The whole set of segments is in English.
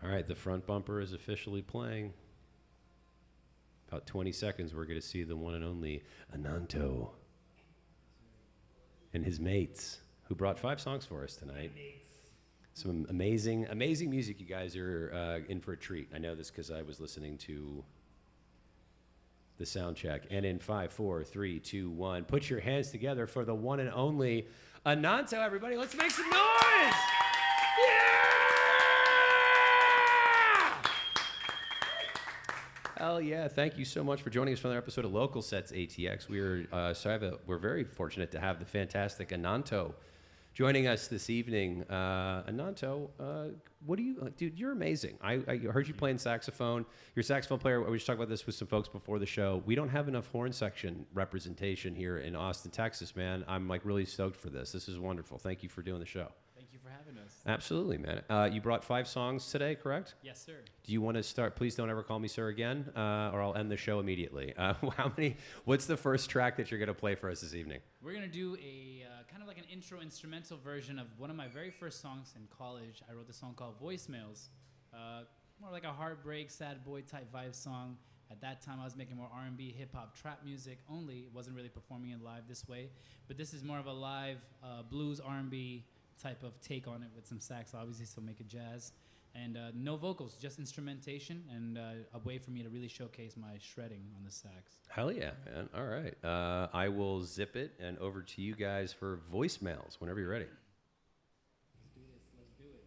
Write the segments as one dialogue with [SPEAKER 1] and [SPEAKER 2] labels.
[SPEAKER 1] All right, the front bumper is officially playing. About 20 seconds, we're going to see the one and only Ananto and his mates, who brought 5 songs for us tonight. Some amazing, amazing music. You guys are in for a treat. I know this because I was listening to the sound check. And in 5, 4, 3, 2, 1, put your hands together for the one and only Ananto, everybody. Let's make some noise! Yeah! Hell yeah. Thank you so much for joining us for another episode of Local Sets ATX. We're very fortunate to have the fantastic Ananto joining us this evening. Ananto, what do you, dude, you're amazing. I heard you playing saxophone. You're a saxophone player. We just talked about this with some folks before the show. We don't have enough horn section representation here in Austin, Texas, man. I'm like really stoked for this. This is wonderful. Thank you for doing the show.
[SPEAKER 2] Thank you for having us.
[SPEAKER 1] Absolutely, man. You brought 5 songs today, correct?
[SPEAKER 2] Yes, sir.
[SPEAKER 1] Do you want to start? Please don't ever call me sir again, or I'll end the show immediately. What's the first track that you're going to play for us this evening?
[SPEAKER 2] We're going to do a kind of like an intro instrumental version of one of my very first songs in college. I wrote this song called Voicemails. More like a heartbreak, sad boy type vibe song. At that time, I was making more R&B, hip-hop, trap music only. It wasn't really performing it live this way. But this is more of a live blues, R&B type of take on it with some sax, obviously, so make it jazz. And no vocals, just instrumentation, and a way for me to really showcase my shredding on the sax.
[SPEAKER 1] Hell yeah, man. All right. I will zip it and over to you guys for voicemails whenever you're ready.
[SPEAKER 2] Let's do this. Let's do it.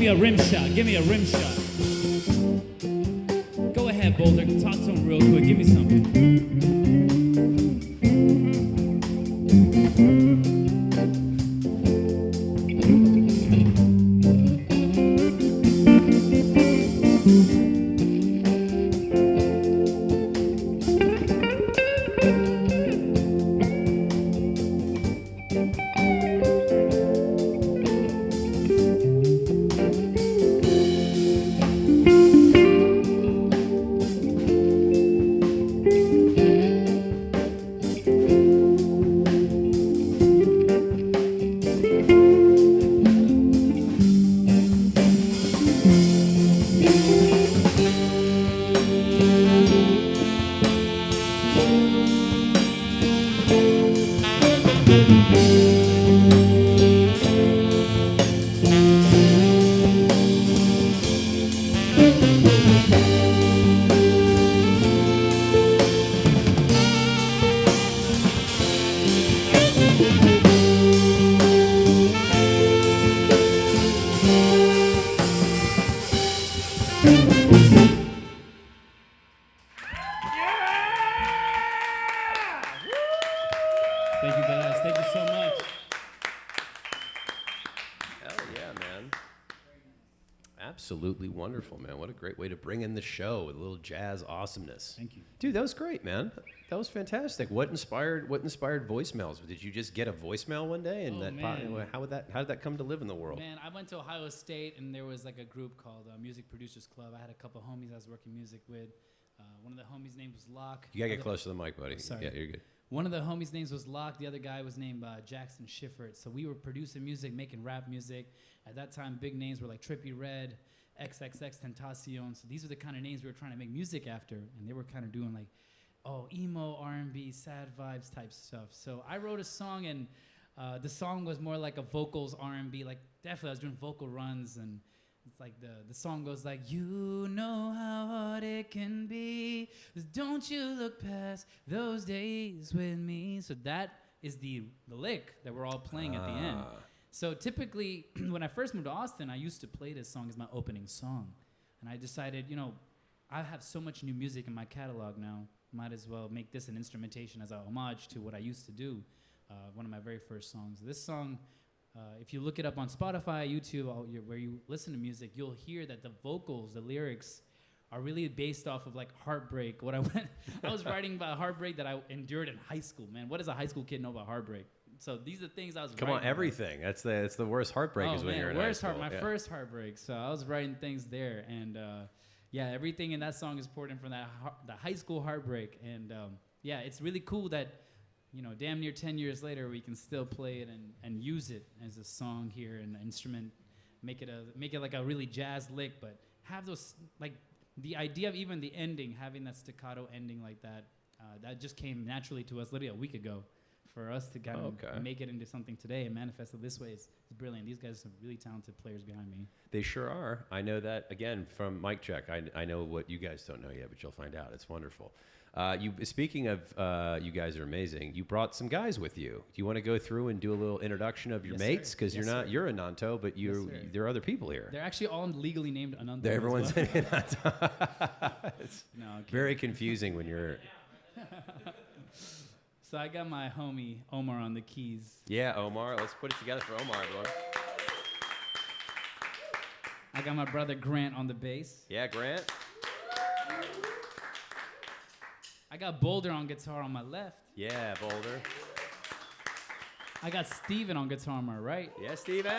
[SPEAKER 2] a rim shot. Give me a rim shot. Go ahead, Boulder. Talk to him real quick. Give me something. Thank you, guys. Thank you so much.
[SPEAKER 1] Hell yeah, man. Absolutely wonderful, man. What a great way to bring in the show with a little jazz awesomeness.
[SPEAKER 2] Thank you.
[SPEAKER 1] Dude, that was great, man. That was fantastic. What inspired voicemails? Did you just get a voicemail one day and how did that come to live in the world?
[SPEAKER 2] Man, I went to Ohio State and there was like a group called Music Producers Club. I had a couple homies I was working music with. One of the homies' name was Locke.
[SPEAKER 1] You gotta get close to the mic, buddy.
[SPEAKER 2] Sorry.
[SPEAKER 1] Yeah, you're good.
[SPEAKER 2] One of the homies' names was Locke. The other guy was named Jackson Schiffert. So we were producing music, making rap music. At that time, big names were like Trippie Redd, XXX Tentacion. So these are the kind of names we were trying to make music after. And they were kind of doing like, emo, R&B, sad vibes type stuff. So I wrote a song, and the song was more like a vocals R&B. Like definitely I was doing vocal runs, and it's like the song goes like, you know how hard it can be, don't you look past those days with me. So that is the lick that we're all playing at the end. So typically, when I first moved to Austin, I used to play this song as my opening song. And I decided, I have so much new music in my catalog now, might as well make this an instrumentation as a homage to what I used to do, one of my very first songs. This song, if you look it up on Spotify, YouTube, where you listen to music, you'll hear that the vocals, the lyrics, are really based off of like heartbreak. I was writing about heartbreak that I endured in high school, man. What does a high school kid know about heartbreak? So these are things I was
[SPEAKER 1] Come
[SPEAKER 2] writing
[SPEAKER 1] on, everything. About. That's the worst heartbreak is when you're in high school.
[SPEAKER 2] My first heartbreak. So I was writing things there, and everything in that song is poured in from the high school heartbreak, and it's really cool that damn near 10 years later we can still play it and use it as a song here and an instrument, make it like a really jazz lick, but have those like the idea of even the ending, having that staccato ending like that, that just came naturally to us literally a week ago. For us to kind of make it into something today and manifest it this way is brilliant. These guys are some really talented players behind me.
[SPEAKER 1] They sure are. I know that, again, from mic check. I know what you guys don't know yet, but you'll find out. It's wonderful. Speaking of you guys are amazing, you brought some guys with you. Do you want to go through and do a little introduction of your mates? Because you're Ananto, but there are other people here.
[SPEAKER 2] They're actually all legally named Ananto.
[SPEAKER 1] Everyone's Ananto. It's very confusing when you're...
[SPEAKER 2] So I got my homie Omar on the keys.
[SPEAKER 1] Yeah, Omar. Let's put it together for Omar, everyone.
[SPEAKER 2] I got my brother Grant on the bass.
[SPEAKER 1] Yeah, Grant.
[SPEAKER 2] I got Boulder on guitar on my left.
[SPEAKER 1] Yeah, Boulder.
[SPEAKER 2] I got Steven on guitar on my right.
[SPEAKER 1] Yeah, Steven.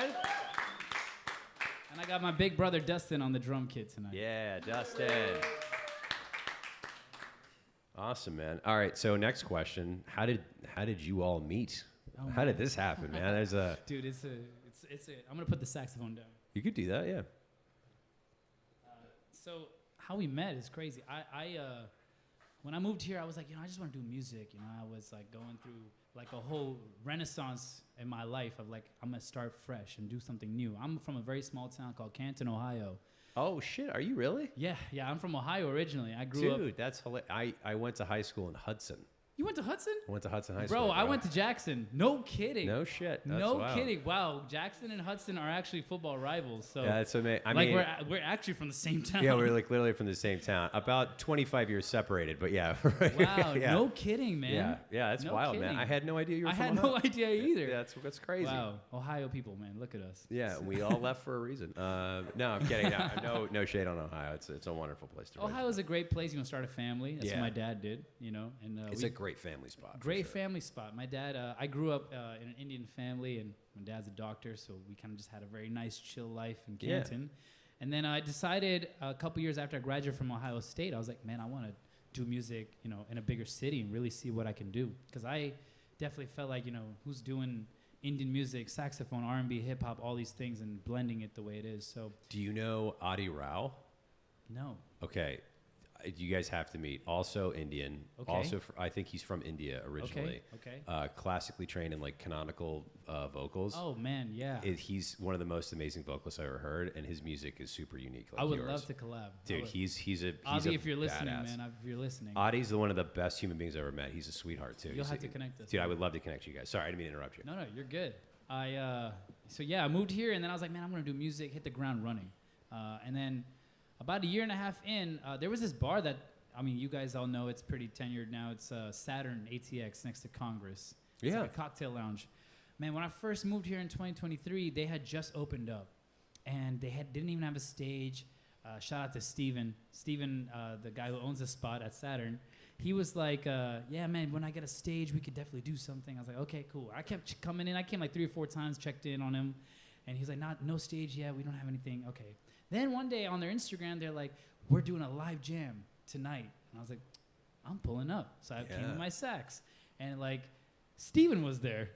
[SPEAKER 2] And I got my big brother Dustin on the drum kit tonight.
[SPEAKER 1] Yeah, Dustin. Awesome, man. All right, so next question: How did you all meet? How did this happen, man? There's a
[SPEAKER 2] dude. I'm gonna put the saxophone down.
[SPEAKER 1] You could do that, yeah.
[SPEAKER 2] So how we met is crazy. When I moved here, I was like, I just want to do music. I was like going through like a whole renaissance in my life of like I'm gonna start fresh and do something new. I'm from a very small town called Canton, Ohio.
[SPEAKER 1] Oh shit! Are you really?
[SPEAKER 2] Yeah. I'm from Ohio originally. I grew up.
[SPEAKER 1] Dude, that's hilarious. I went to high school in Hudson.
[SPEAKER 2] You went to Hudson?
[SPEAKER 1] I went to Hudson High School.
[SPEAKER 2] Bro, I went to Jackson. No kidding.
[SPEAKER 1] No shit. That's
[SPEAKER 2] No
[SPEAKER 1] wild.
[SPEAKER 2] kidding. Wow, Jackson and Hudson are actually football rivals. So
[SPEAKER 1] Yeah, that's amazing. I
[SPEAKER 2] like
[SPEAKER 1] mean,
[SPEAKER 2] we're actually from the same town.
[SPEAKER 1] yeah, we're like literally from the same town. About 25 years separated, but yeah.
[SPEAKER 2] Wow,
[SPEAKER 1] yeah.
[SPEAKER 2] no kidding, man.
[SPEAKER 1] Yeah, that's
[SPEAKER 2] No
[SPEAKER 1] wild,
[SPEAKER 2] kidding.
[SPEAKER 1] man. I had no idea you were
[SPEAKER 2] I
[SPEAKER 1] from
[SPEAKER 2] had
[SPEAKER 1] Ohio.
[SPEAKER 2] no idea either.
[SPEAKER 1] Yeah, that's crazy.
[SPEAKER 2] Wow, Ohio people, man, look at us.
[SPEAKER 1] Yeah, we all left for a reason. No, I'm kidding. No shade on Ohio. It's a wonderful place to raise.
[SPEAKER 2] Ohio is a great place. You want to start a family. That's what my dad did, you know. And
[SPEAKER 1] it's a great family spot.
[SPEAKER 2] Great family spot. My dad, I grew up in an Indian family, and my dad's a doctor, so we kind of just had a very nice, chill life in Canton. And then I decided a couple years after I graduated from Ohio State, I was like, man, I want to do music, you know, in a bigger city and really see what I can do. Because I definitely felt like, you know, who's doing Indian music, saxophone, R&B, hip hop, all these things, and blending it the way it is. So,
[SPEAKER 1] do you know Adi Rao?
[SPEAKER 2] No.
[SPEAKER 1] Okay. You guys have to meet. Also Indian.
[SPEAKER 2] Okay.
[SPEAKER 1] Also, I think he's from India originally.
[SPEAKER 2] Okay.
[SPEAKER 1] Classically trained in like canonical vocals.
[SPEAKER 2] Oh man, yeah.
[SPEAKER 1] He's one of the most amazing vocalists I ever heard, and his music is super unique. Like
[SPEAKER 2] I would
[SPEAKER 1] yours.
[SPEAKER 2] love to collab.
[SPEAKER 1] Dude, he's a
[SPEAKER 2] Adi, if you're listening,
[SPEAKER 1] badass.
[SPEAKER 2] man, if you're listening.
[SPEAKER 1] Adi's one of the best human beings I've ever met. He's a sweetheart too.
[SPEAKER 2] You'll have to connect us.
[SPEAKER 1] Dude,
[SPEAKER 2] man.
[SPEAKER 1] I would love to connect you guys. Sorry, I didn't mean to interrupt you.
[SPEAKER 2] No, you're good. So yeah, I moved here, and then I was like, man, I'm gonna do music, hit the ground running. And then about a year and a half in, there was this bar that, I mean, you guys all know it's pretty tenured now. It's Saturn ATX next to Congress. It's like a cocktail lounge. Man, when I first moved here in 2023, they had just opened up, and they didn't even have a stage. Shout out to Steven. Steven, the guy who owns the spot at Saturn. He was like, yeah, man, when I get a stage, we could definitely do something. I was like, okay, cool. I kept coming in. I came like 3 or 4 times, checked in on him. And he's like, no stage yet. We don't have anything. Okay. Then one day on their Instagram, they're like, we're doing a live jam tonight. And I was like, I'm pulling up. So I came with my sax. And like, Steven was there.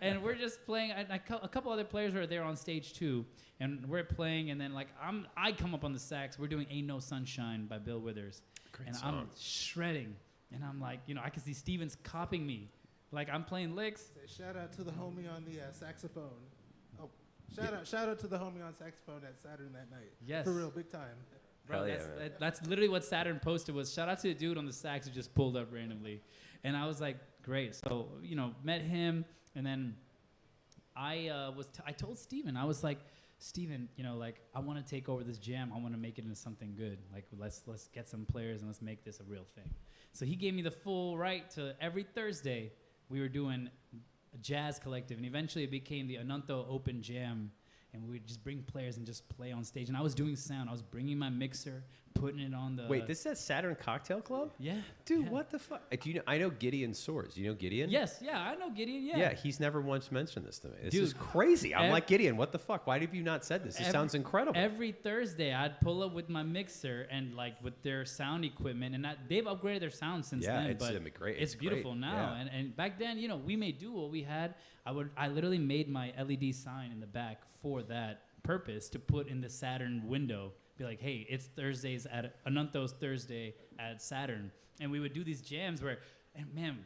[SPEAKER 2] And we're just playing. A couple other players were there on stage too. And we're playing. And then like, I come up on the sax. We're doing Ain't No Sunshine by Bill Withers. Great and song. I'm shredding. And I'm like, you know, I can see Steven's copying me. Like I'm playing licks.
[SPEAKER 3] Shout out to the homie on the saxophone. Oh, shout out to the homie on saxophone at Saturn that night.
[SPEAKER 2] Yes.
[SPEAKER 3] For real, big time.
[SPEAKER 2] Bro, that's literally what Saturn posted was, shout out to the dude on the sax who just pulled up randomly. And I was like, great. So, you know, met him. And then I told Steven, I was like, Steven, you know, like, I want to take over this jam. I want to make it into something good. Like, let's get some players and let's make this a real thing. So he gave me the full right to every Thursday we were doing a jazz collective. And eventually it became the Ananto Open Jam. And we would just bring players and just play on stage. And I was doing sound. I was bringing my mixer, putting it on the...
[SPEAKER 1] Wait, this is Saturn Cocktail Club?
[SPEAKER 2] Yeah.
[SPEAKER 1] Dude, what the fuck? Do you know, I know Gideon Soares. Do you know Gideon?
[SPEAKER 2] Yes, yeah, I know Gideon, yeah.
[SPEAKER 1] Yeah, he's never once mentioned this to me. This
[SPEAKER 2] Dude,
[SPEAKER 1] is crazy. I'm like, Gideon, what the fuck? Why have you not said this? It sounds incredible.
[SPEAKER 2] Every Thursday, I'd pull up with my mixer and like with their sound equipment. And they've upgraded their sound since then. But
[SPEAKER 1] great.
[SPEAKER 2] It's beautiful
[SPEAKER 1] great.
[SPEAKER 2] now.
[SPEAKER 1] Yeah.
[SPEAKER 2] And back then, you know, we made do what we had. I literally made my LED sign in the back for that purpose to put in the Saturn window. Be like, hey, it's Thursdays at Ananto's Thursday at Saturn. And we would do these jams where, and man,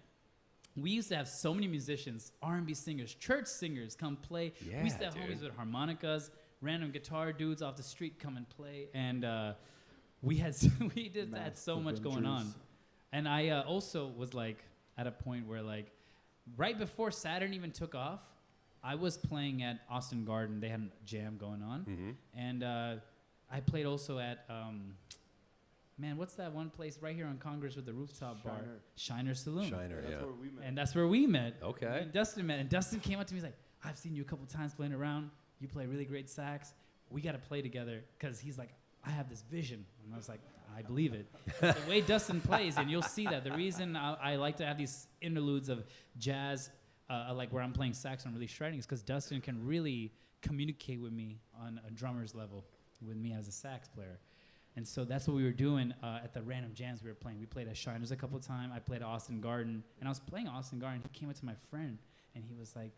[SPEAKER 2] we used to have so many musicians, R&B singers, church singers come play.
[SPEAKER 1] Yeah,
[SPEAKER 2] we used to have homies with harmonicas, random guitar dudes off the street come and play. And we had so much going on. And I also was like at a point where like right before Saturn even took off, I was playing at Austin Garden. They had a jam going on. Mm-hmm. And I played also at, man, what's that one place right here on Congress with the rooftop bar? Shiner Saloon.
[SPEAKER 1] Shiner, yeah.
[SPEAKER 3] That's where we met.
[SPEAKER 2] And that's where we met.
[SPEAKER 1] Okay.
[SPEAKER 2] Me and Dustin met. And Dustin came up to me, he's like, I've seen you a couple times playing around. You play really great sax. We got to play together. Because he's like, I have this vision. And I was like, I believe it. The way Dustin plays, and you'll see that. The reason I like to have these interludes of jazz, like where I'm playing sax and I'm really shredding, is because Dustin can really communicate with me on a drummer's level with me as a sax player. And so that's what we were doing at the random jams we were playing. We played at Shiners a couple of times. I played at Austin Garden. And I was playing Austin Garden. He came up to my friend, and he was like,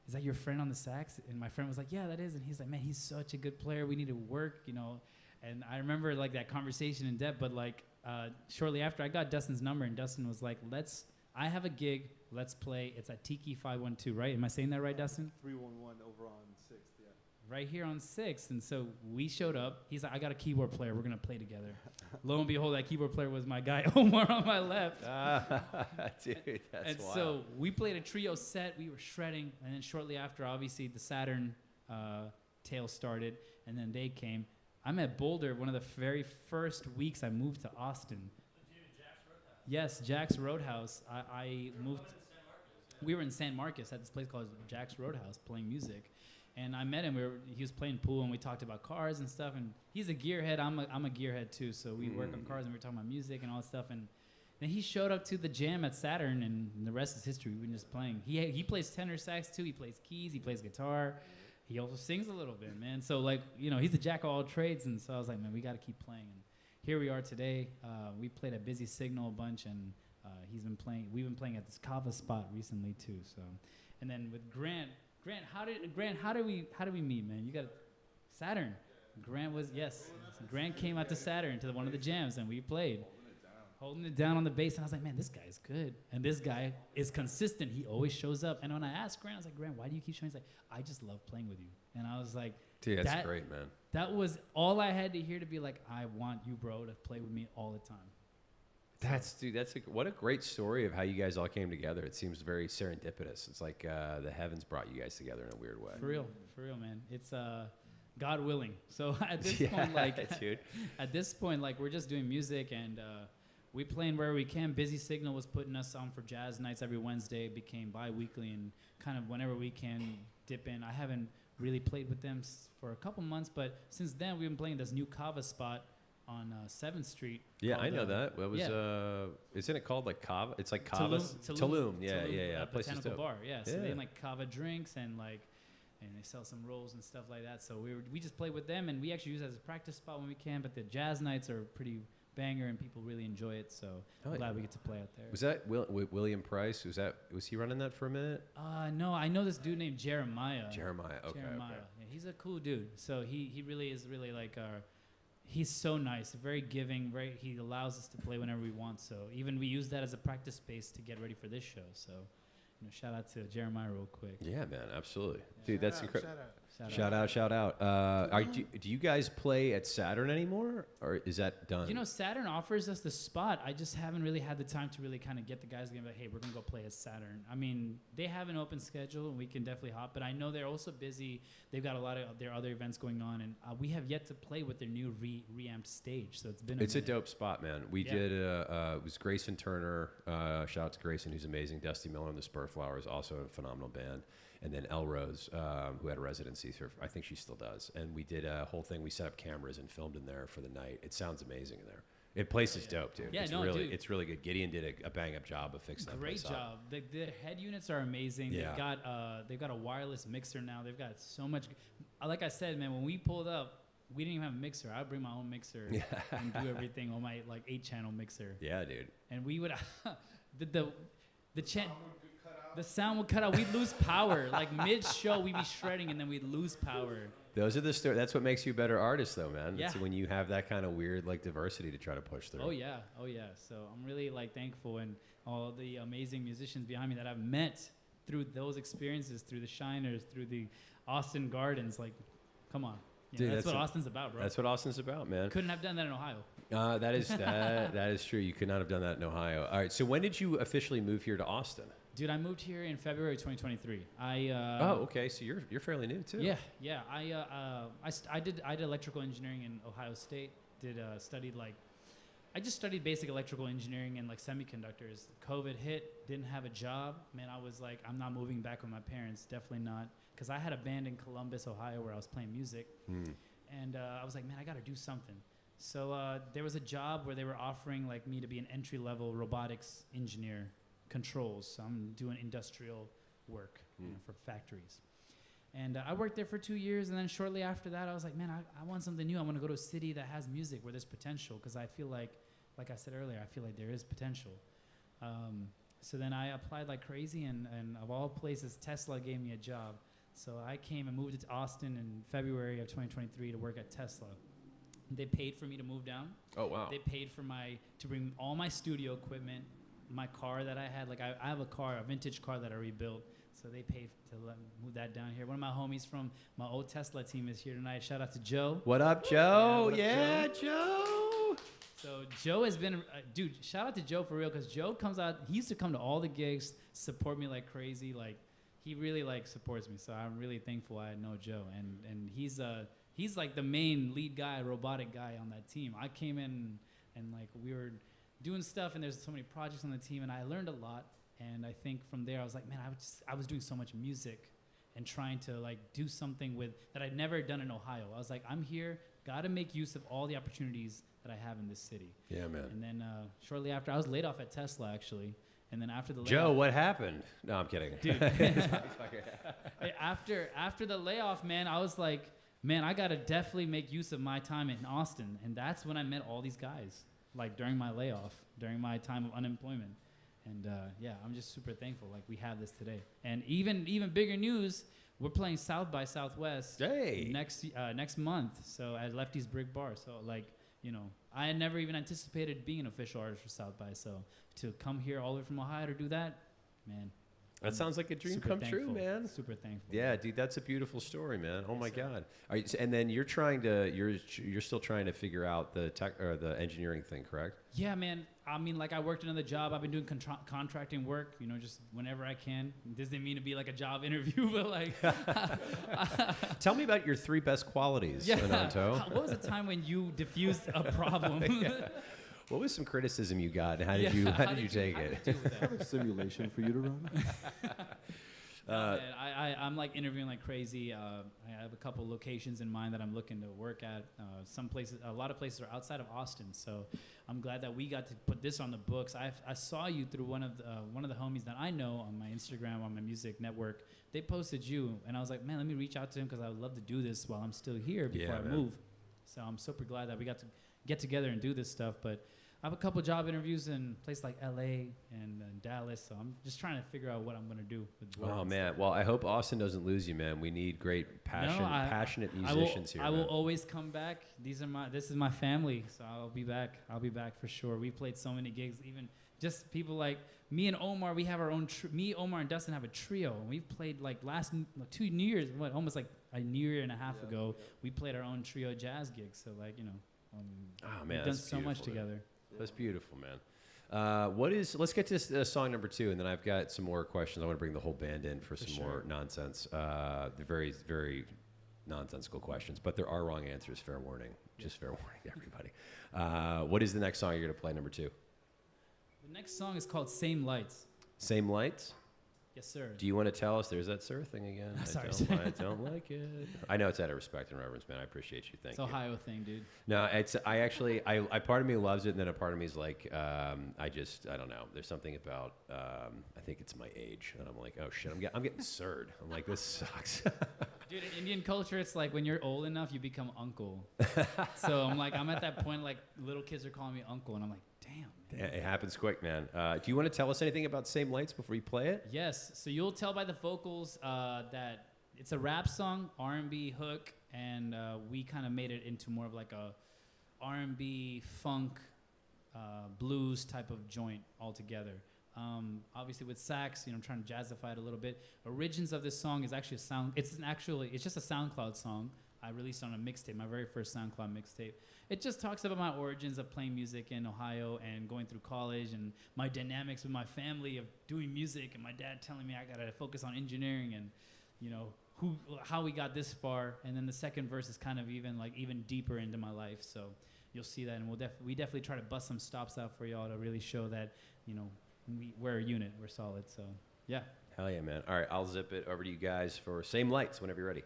[SPEAKER 2] is that your friend on the sax? And my friend was like, yeah, that is. And he's like, man, he's such a good player. We need to work, you know. And I remember like that conversation in depth. But like shortly after, I got Dustin's number, and Dustin was like, I have a gig. Let's play. It's at Tiki 512, right? Am I saying that right, Dustin?
[SPEAKER 4] 311 over on 6th, yeah.
[SPEAKER 2] right here on 6th. And so we showed up. He's like, I got a keyboard player. We're going to play together. Lo and behold, that keyboard player was my guy, Omar, on my left.
[SPEAKER 1] Dude, that's
[SPEAKER 2] And
[SPEAKER 1] wild.
[SPEAKER 2] so we played a trio set. We were shredding. And then shortly after, obviously, the Saturn tale started. And then they came. I'm at Boulder, one of the very first weeks I moved to Austin. Yes, Jack's Roadhouse. I moved. We were in San Marcos at this place called Jack's Roadhouse playing music. And I met him. He was playing pool, and we talked about cars and stuff. And he's a gearhead. I'm a gearhead, too. So we work on cars, and we were talking about music and all that stuff. And then he showed up to the jam at Saturn, and the rest is history. We've been just playing. He plays tenor sax, too. He plays keys. He plays guitar. He also sings a little bit, man. So, like, you know, he's a jack of all trades. And so I was like, man, we got to keep playing. And here we are today. We played at Busy Signal a bunch, and he's been playing. We've been playing at this Kava spot recently, too. So, and then with Grant, how did we meet, man? You got Saturn. Grant was Grant came out to Saturn to one of the jams, and we played, holding it down on the bass. And I was like, man, this guy's good, and this guy is consistent. He always shows up. And when I asked Grant, I was like, Grant, why do you keep showing? He's like, I just love playing with you. And I was like,
[SPEAKER 1] dude, that's great, man.
[SPEAKER 2] That was all I had to hear to be like, I want you, bro, to play with me all the time.
[SPEAKER 1] What a great story of how you guys all came together. It seems very serendipitous. It's like the heavens brought you guys together in a weird way.
[SPEAKER 2] For real, man. It's God willing. So at this point,
[SPEAKER 1] dude.
[SPEAKER 2] At this point, like, we're just doing music, and we playing wherever we can. Busy Signal was putting us on for jazz nights every Wednesday. It became bi-weekly, and kind of whenever we can dip in. I haven't really played with them for a couple months, but since then we've been playing this new Kava spot on 7th Street.
[SPEAKER 1] Yeah, I know that. What was isn't it called like Kava? It's like Kava. Tulum. Yeah.
[SPEAKER 2] Botanical bar. Yeah. So they make Kava drinks and they sell some rolls and stuff like that. So we just play with them, and we actually use it as a practice spot when we can. But the jazz nights are pretty banger, and people really enjoy it. So I'm glad we get to play out there.
[SPEAKER 1] Was that William Price? Was he running that for a minute?
[SPEAKER 2] No, I know this dude named Jeremiah.
[SPEAKER 1] Okay.
[SPEAKER 2] Jeremiah.
[SPEAKER 1] Okay.
[SPEAKER 2] Yeah, he's a cool dude. So he really is like he's so nice, very giving. He allows us to play whenever we want. So even we use that as a practice space to get ready for this show. So, you know, shout out to Jeremiah real quick.
[SPEAKER 1] Yeah, man, absolutely, dude. That's incredible.
[SPEAKER 2] Shout out.
[SPEAKER 1] Do you guys play at Saturn anymore, or is that done?
[SPEAKER 2] You know, Saturn offers us the spot. I just haven't really had the time to really kind of get the guys together. Like, hey, we're gonna go play at Saturn. I mean, they have an open schedule, and we can definitely hop. But I know they're also busy. They've got a lot of their other events going on, and we have yet to play with their new reamped stage. So it's
[SPEAKER 1] a dope spot, man. We did. It was Grayson Turner. Shout out to Grayson, who's amazing. Dusty Miller and the Spurflowers, also a phenomenal band. And then Elrose, who had a residency through, I think she still does. And we did a whole thing. We set up cameras and filmed in there for the night. It sounds amazing in there. The place is dope, dude.
[SPEAKER 2] Yeah,
[SPEAKER 1] dude. It's really good. Gideon did a bang-up job of fixing that place up.
[SPEAKER 2] Great job. The head units are amazing.
[SPEAKER 1] Yeah.
[SPEAKER 2] They've got a wireless mixer now. They've got so much. Like I said, man, when we pulled up, we didn't even have a mixer. I'd bring my own mixer and do everything on my 8-channel mixer.
[SPEAKER 1] Yeah, dude.
[SPEAKER 2] And we would the sound would cut out. We'd lose power. Like mid-show, we'd be shredding, and then we'd lose power.
[SPEAKER 1] Those are the stories. That's what makes you a better artist, though, man.
[SPEAKER 2] Yeah.
[SPEAKER 1] It's when you have that kind of weird, diversity to try to push through.
[SPEAKER 2] Oh yeah. So I'm really thankful, and all the amazing musicians behind me that I've met through those experiences, through the Shiners, through the Austin Gardens. Like, come on.
[SPEAKER 1] Dude,
[SPEAKER 2] that's what Austin's about, bro.
[SPEAKER 1] That's what Austin's about, man.
[SPEAKER 2] Couldn't have done that in Ohio.
[SPEAKER 1] That is true. You could not have done that in Ohio. All right. So when did you officially move here to Austin?
[SPEAKER 2] Dude, I moved here in February 2023.
[SPEAKER 1] Okay. So you're fairly new too.
[SPEAKER 2] Yeah. I did electrical engineering in Ohio State. I just studied basic electrical engineering and semiconductors. COVID hit, didn't have a job. Man, I was like, I'm not moving back with my parents. Definitely not. Because I had a band in Columbus, Ohio, where I was playing music. And I was like, man, I got to do something. So there was a job where they were offering me to be an entry-level robotics engineer, controls. So I'm doing industrial work for factories. And I worked there for 2 years, and then shortly after that, I was like, man, I want something new. I want to go to a city that has music where there's potential, because I feel like I said earlier, I feel like there is potential. So then I applied like crazy, and of all places, Tesla gave me a job. So I came and moved to Austin in February of 2023 to work at Tesla. They paid for me to move down.
[SPEAKER 1] Oh, wow.
[SPEAKER 2] They paid for to bring all my studio equipment, my car that I had. Like I have a vintage car that I rebuilt. So they paid to let me move that down here. One of my homies from my old Tesla team is here tonight. Shout out to Joe.
[SPEAKER 1] What up, Joe?
[SPEAKER 2] Yeah, what up,
[SPEAKER 1] Joe.
[SPEAKER 2] So Joe has been, dude, shout out to Joe for real, because Joe comes out, he used to come to all the gigs, support me like crazy. Like, he really, like, supports me. So I'm really thankful I know Joe. And he's like the main lead guy, robotic guy on that team. I came in and, like, we were doing stuff, and there's so many projects on the team, and I learned a lot. And I think from there, I was like, man, I was doing so much music and trying to, like, do something with that I'd never done in Ohio. I was like, I'm here, got to make use of all the opportunities that I have in this city.
[SPEAKER 1] Yeah, man.
[SPEAKER 2] And then shortly after, I was laid off at Tesla, actually. And then after the layoff,
[SPEAKER 1] Joe, what happened? No, I'm kidding.
[SPEAKER 2] Dude. after the layoff, man, I was like, man, I got to definitely make use of my time in Austin. And that's when I met all these guys, like, during my layoff, during my time of unemployment. And yeah, I'm just super thankful. Like, we have this today. And even bigger news, we're playing South by Southwest next month. So at Lefty's Brick Bar. So, like, you know, I had never even anticipated being an official artist for South by. So to come here all the way from Ohio to do that, man.
[SPEAKER 1] That sounds like a dream come true, man.
[SPEAKER 2] Super thankful.
[SPEAKER 1] Yeah, dude, that's a beautiful story, man. Oh my God. And then you're still trying to figure out the tech or the engineering thing, correct?
[SPEAKER 2] Yeah, man. I mean, like, I worked another job. I've been doing contracting work, you know, just whenever I can. This didn't mean to be like a job interview, but like.
[SPEAKER 1] Tell me about your 3 best qualities, Ananto.
[SPEAKER 2] What was the time when you diffused a problem?
[SPEAKER 1] Yeah. What was some criticism you got, and how did you take it?
[SPEAKER 4] I have a simulation for you to run.
[SPEAKER 2] I'm like interviewing like crazy. I have a couple locations in mind that I'm looking to work at. Some places, a lot of places are outside of Austin. So I'm glad that we got to put this on the books. I saw you through one of the homies that I know on my Instagram, on my music network. They posted you, and I was like, man, let me reach out to him because I would love to do this while I'm still here before I move. So I'm super glad that we got to get together and do this stuff. But I have a couple job interviews in places like LA and Dallas, so I'm just trying to figure out what I'm going to do.
[SPEAKER 1] Oh, man. Well, I hope Austin doesn't lose you, man. We need great, passionate musicians here.
[SPEAKER 2] I will always come back. This is my family, so I'll be back. I'll be back for sure. We played so many gigs, even just people like me and Omar. We have our own. Me, Omar, and Dustin have a trio. We've played like last 2 New Years, almost like a year and a half ago. We played our own trio jazz gigs. So, like, you know, we've done so much together.
[SPEAKER 1] That's beautiful, man. Let's get to song number 2, and then I've got some more questions. I want to bring the whole band in for some more nonsense. They're very, very nonsensical questions, but there are wrong answers. Fair warning. Just fair warning to everybody. What is the next song you're going to play, number 2?
[SPEAKER 2] The next song is called Same Lights.
[SPEAKER 1] Same Lights?
[SPEAKER 2] Yes, sir.
[SPEAKER 1] Do you want to tell us? There's that sir thing again. I don't like it. I know it's out of respect and reverence, man. I appreciate you. Thank you.
[SPEAKER 2] It's Ohio thing, dude.
[SPEAKER 1] No, I part of me loves it, and then a part of me is like, I don't know. There's something about, I think it's my age, and I'm like, oh shit, I'm getting sirred. I'm like, this sucks.
[SPEAKER 2] Dude, in Indian culture, it's like when you're old enough, you become uncle. So I'm at that point, like, little kids are calling me uncle, and I'm like, damn.
[SPEAKER 1] It happens quick, man. Do you want to tell us anything about Same Lights before you play it?
[SPEAKER 2] Yes. So you'll tell by the vocals that it's a rap song, R&B hook, and we kind of made it into more of like a R&B funk blues type of joint altogether. Obviously with sax, you know, I'm trying to jazzify it a little bit. Origins of this song is actually it's just a SoundCloud song. I released on a mixtape, my very first SoundCloud mixtape. It just talks about my origins of playing music in Ohio and going through college and my dynamics with my family of doing music and my dad telling me I gotta focus on engineering and, you know, how we got this far. And then the second verse is kind of even deeper into my life. So you'll see that, and we definitely try to bust some stops out for y'all to really show that, you know, we're a unit, we're solid. So yeah.
[SPEAKER 1] Hell yeah, man. All right, I'll zip it over to you guys for Same Lights whenever you're ready.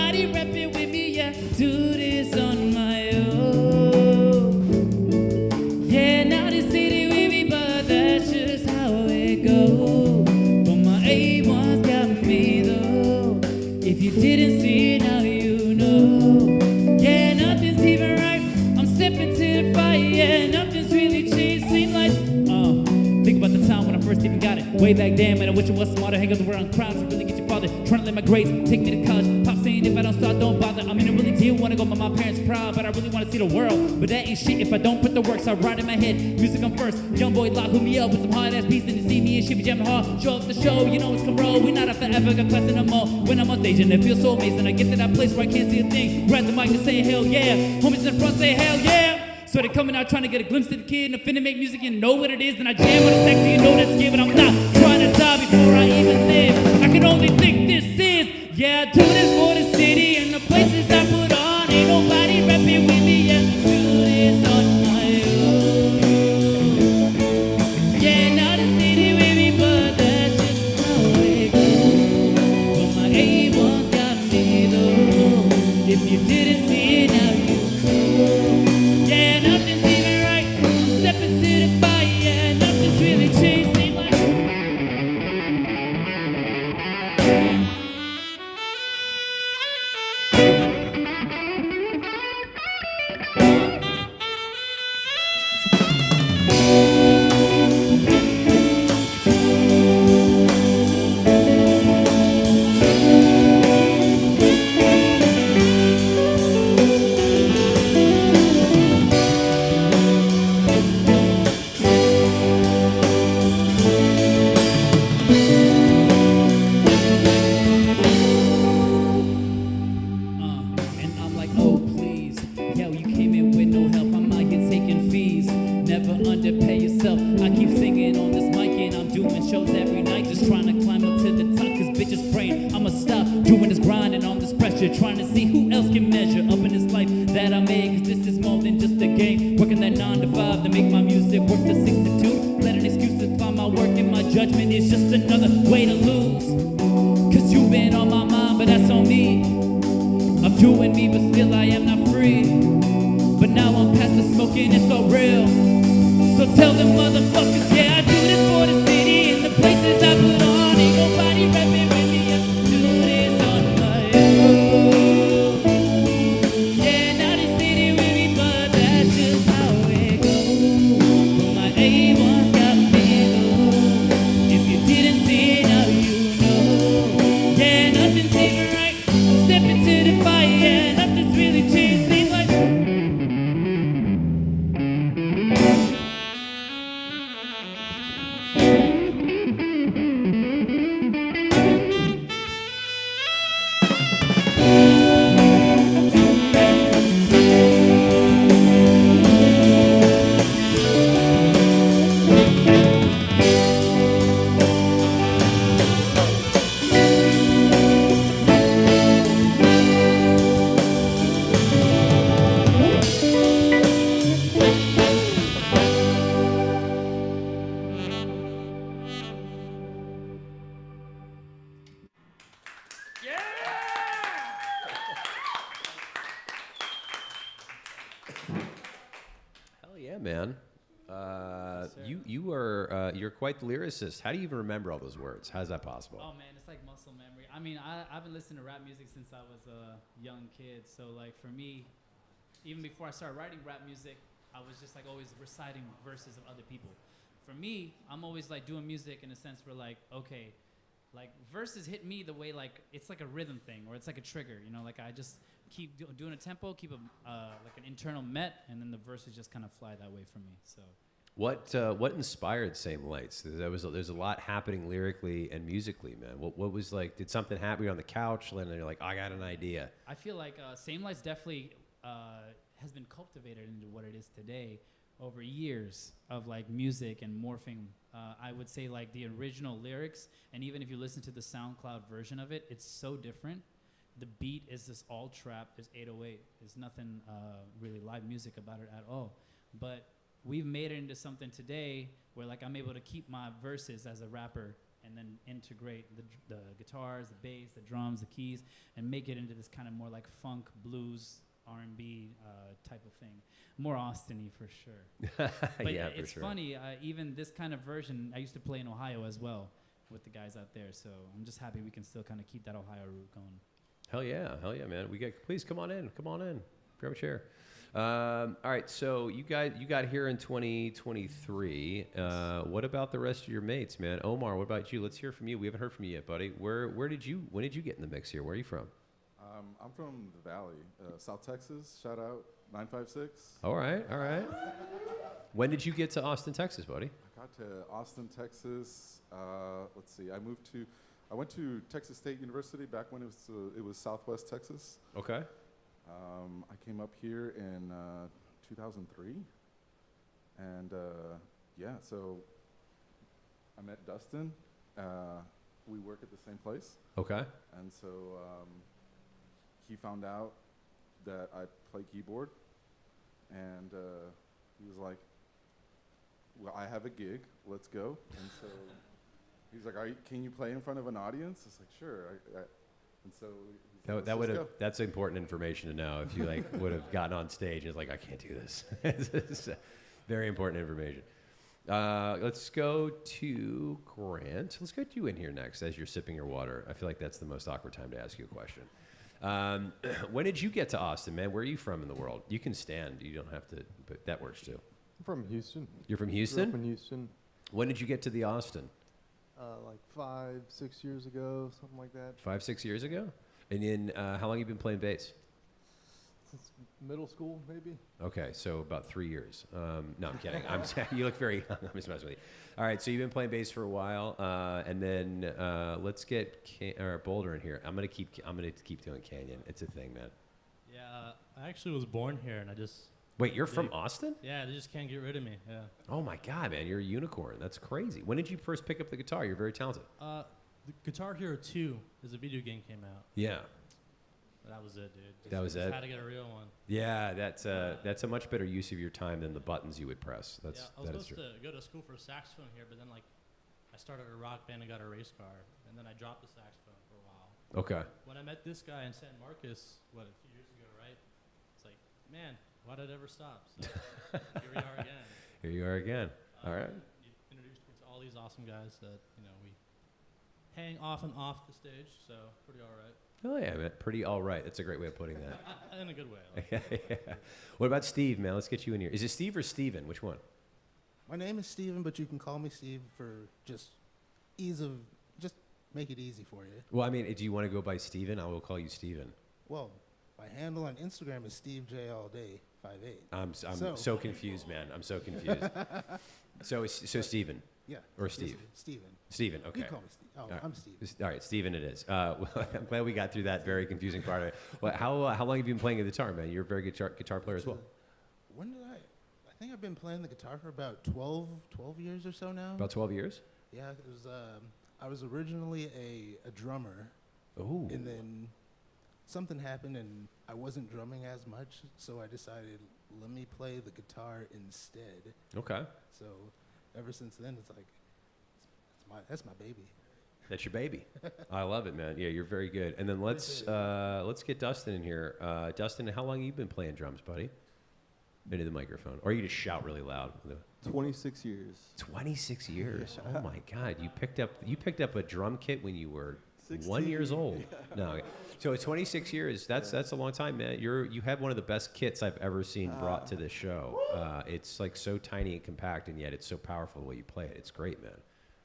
[SPEAKER 2] nobody rapping with me, yeah. Do this on my own. Yeah, now they say they with me, but that's just how it goes. But my A1's got me though. If you didn't see it, now you know. Yeah, nothing's even right. I'm stepping to the fire, yeah, nothing's really changed. Seem like, think about the time when I first even got it. Way back then, when I wish I was smarter. Hang out around crowds to really get your father. Trying to let my grades take me to college. Pop saying if I don't start, don't bother. I mean, I really did want to go, but my parents proud. But I really want to see the world. But that ain't shit if I don't put the work. So I ride in my head. Music come first. Young boy lock, hook me up with some hard ass beats. Then you see me and shit be jamming hard. Show up the show, you know it's come roll. We not a forever, got class no more. When I'm on stage and it feels so amazing. I get to that place where I can't see a thing. Grab the mic and say hell yeah. Homies in front say hell yeah. So they're coming out trying to get a glimpse of the kid and I'm finna make music and know what it is. And I jam on the sexy, you know that's scared, but I'm not trying to die before I even live. I can only think this is, yeah, I do this for the city and the places I put on. Ain't nobody rapping with me, yeah, I do this on my own. Yeah, not the city with me, but that's just how it goes. But my A1's got me though. If you didn't see it, now you know. Yeah, nothing's even right. I'm stepping to the fire. Yeah, nothing's really changed. Seem like and I'm like, oh please, yo, you came in with no help. I'm out here taking fees. Never underpay yourself. I keep singing on this mic and I'm doing shows every night, just trying to climb up to the top. Cause bitches praying I'ma stop doing this grinding on this pressure, trying to see who else can measure up in this life that I made. Cause this is more than just a game. Working that 9 to 5 to make my music work the 6 to 2. Letting excuses find my work and my judgment is just another way to lose. Cause you've been on my mind, but that's on me. I'm doing me, but still I am not free. But now I'm past the smoking, it's so real. So tell them motherfuckers, yeah, I do this for the city and the places I put on. Ain't nobody rapping with me, I do this on my own. Yeah, not the city with me, but that's just how it goes. But my A1's got me though. If you didn't see it, now you know. Yeah, nothing's even right. I'm stepping to the fire, yeah, nothing's really changed. Seems like
[SPEAKER 1] Hell yeah, man. You're quite the lyricist. How do you even remember all those words? How's that possible?
[SPEAKER 2] oh man, it's like muscle memory. I mean, I've been listening to rap music since I was a young kid. So like for me, even before I started writing rap music, I was just like always reciting verses of other people. For me, I'm always like doing music in a sense where like, okay, like verses hit me the way like it's like a rhythm thing or it's like a trigger, you know, like I just keep doing a tempo, keep a like an internal met, and then the verses just kind of fly that way for me. So
[SPEAKER 1] What inspired Same Lights? There's a lot happening lyrically and musically, man. What was like? Did something happen on the couch, and then you're like, I got an idea?
[SPEAKER 2] I feel like Same Lights definitely has been cultivated into what it is today over years of like music and morphing. I would say like the original lyrics, and even if you listen to the SoundCloud version of it, it's so different. The beat is just all trap. There's 808. There's nothing really live music about it at all. But we've made it into something today where like I'm able to keep my verses as a rapper and then integrate the guitars, the bass, the drums, the keys, and make it into this kind of more like funk, blues, R&B type of thing. More Austin-y for sure. But
[SPEAKER 1] Yeah, for
[SPEAKER 2] it's
[SPEAKER 1] sure.
[SPEAKER 2] funny, even this kind of version, I used to play in Ohio as well with the guys out there, so I'm just happy we can still kind of keep that Ohio root going.
[SPEAKER 1] Hell yeah, man. Please come on in, grab a chair. All right, so you got here in 2023. What about the rest of your mates, man? Omar, what about you? Let's hear from you. We haven't heard from you yet, buddy. When did you get in the mix here? Where are you from?
[SPEAKER 4] I'm from the Valley, South Texas. Shout out 956.
[SPEAKER 1] All right. When did you get to Austin, Texas, buddy?
[SPEAKER 4] I got to Austin, Texas. Let's see. I went to Texas State University back when it was Southwest Texas.
[SPEAKER 1] Okay.
[SPEAKER 4] I came up here in 2003, and so I met Dustin. We work at the same place,
[SPEAKER 1] Okay.
[SPEAKER 4] and so he found out that I play keyboard, and he was like, "Well, I have a gig. Let's go." And so he's like, "Can you play in front of an audience?" It's like, "Sure." And so he's like, "Let's go."
[SPEAKER 1] That's important information to know. If you would have gotten on stage and it's like, I can't do this. It's very important information. Let's go to Grant. Let's get you in here next as you're sipping your water. I feel like that's the most awkward time to ask you a question. When did you get to Austin, man? Where are you from in the world? You can stand. You don't have to, but that works too.
[SPEAKER 5] I'm from Houston.
[SPEAKER 1] You're from
[SPEAKER 5] Grew
[SPEAKER 1] Houston?
[SPEAKER 5] up in Houston,
[SPEAKER 1] When did you get to the Austin?
[SPEAKER 5] like 5-6 years ago, something like that.
[SPEAKER 1] 5-6 years ago? And then how long have you been playing bass?
[SPEAKER 5] Since middle school, maybe.
[SPEAKER 1] Okay, so about 3 years. No, I'm kidding. You look very young. I'm just messing with you. All right, so you've been playing bass for a while, and then let's get Boulder in here. I'm gonna keep doing Canyon. It's a thing, man.
[SPEAKER 6] Yeah, I actually was born here, and I just
[SPEAKER 1] Wait, you're from Austin?
[SPEAKER 6] they just can't get rid of me. Yeah.
[SPEAKER 1] Oh my God, man, you're a unicorn. That's crazy. When did you first pick up the guitar? You're very talented.
[SPEAKER 6] The Guitar Hero 2 is a video game came out.
[SPEAKER 1] Yeah.
[SPEAKER 6] That was it, dude.
[SPEAKER 1] That was it?
[SPEAKER 6] Had to get a real one.
[SPEAKER 1] Yeah, that's a much better use of your time than the buttons you would press.
[SPEAKER 6] I was supposed to go to school for saxophone here, but then I started a rock band and got a race car, and then I dropped the saxophone for a while.
[SPEAKER 1] Okay.
[SPEAKER 6] When I met this guy in San Marcos, a few years ago, right? It's like, man, why did it ever stop? So here we are again.
[SPEAKER 1] Here you are again. All right.
[SPEAKER 6] You introduced me to all these awesome guys that we hang off and off the stage, so pretty all right.
[SPEAKER 1] Oh yeah, man. Pretty all right. That's a great way of putting that.
[SPEAKER 6] In a good way.
[SPEAKER 1] Yeah. What about Steve, man? Let's get you in here. Is it Steve or Steven? Which one?
[SPEAKER 3] My name is Steven, but you can call me Steve for just make it easy for you.
[SPEAKER 1] Well, I mean, do you want to go by Steven? I will call you Steven.
[SPEAKER 3] Well, my handle on Instagram is Steve J all day 58.
[SPEAKER 1] I'm so confused, man. I'm so confused. so Steven.
[SPEAKER 3] Yeah.
[SPEAKER 1] Or Steve.
[SPEAKER 3] Steven.
[SPEAKER 1] Steven, okay.
[SPEAKER 3] You call me Steve. Oh,
[SPEAKER 1] All right.
[SPEAKER 3] I'm Steve.
[SPEAKER 1] All right, Steven it is. Well, I'm glad we got through that very confusing part of it. Well, how long have you been playing the guitar, man? You're a very good guitar player as well.
[SPEAKER 3] When did I think I've been playing the guitar for about 12 years or so now.
[SPEAKER 1] About 12 years?
[SPEAKER 3] Yeah, it was. I was originally a drummer,
[SPEAKER 1] Oh.
[SPEAKER 3] and then something happened, and I wasn't drumming as much, so I decided let me play the guitar instead.
[SPEAKER 1] Okay.
[SPEAKER 3] So ever since then, it's like that's my baby.
[SPEAKER 1] That's your baby. I love it, man. Yeah, you're very good. And then let's get Dustin in here. Dustin, how long have you been playing drums, buddy? Into the microphone, or you just shout really loud.
[SPEAKER 4] 26 years.
[SPEAKER 1] 26 years. Oh my God! You picked up a drum kit when you were
[SPEAKER 4] 16.
[SPEAKER 1] 1 year old. No, so it's 26 years. That's a long time, man. You have one of the best kits I've ever seen brought to the show. It's like so tiny and compact, and yet it's so powerful the way you play it. It's great, man.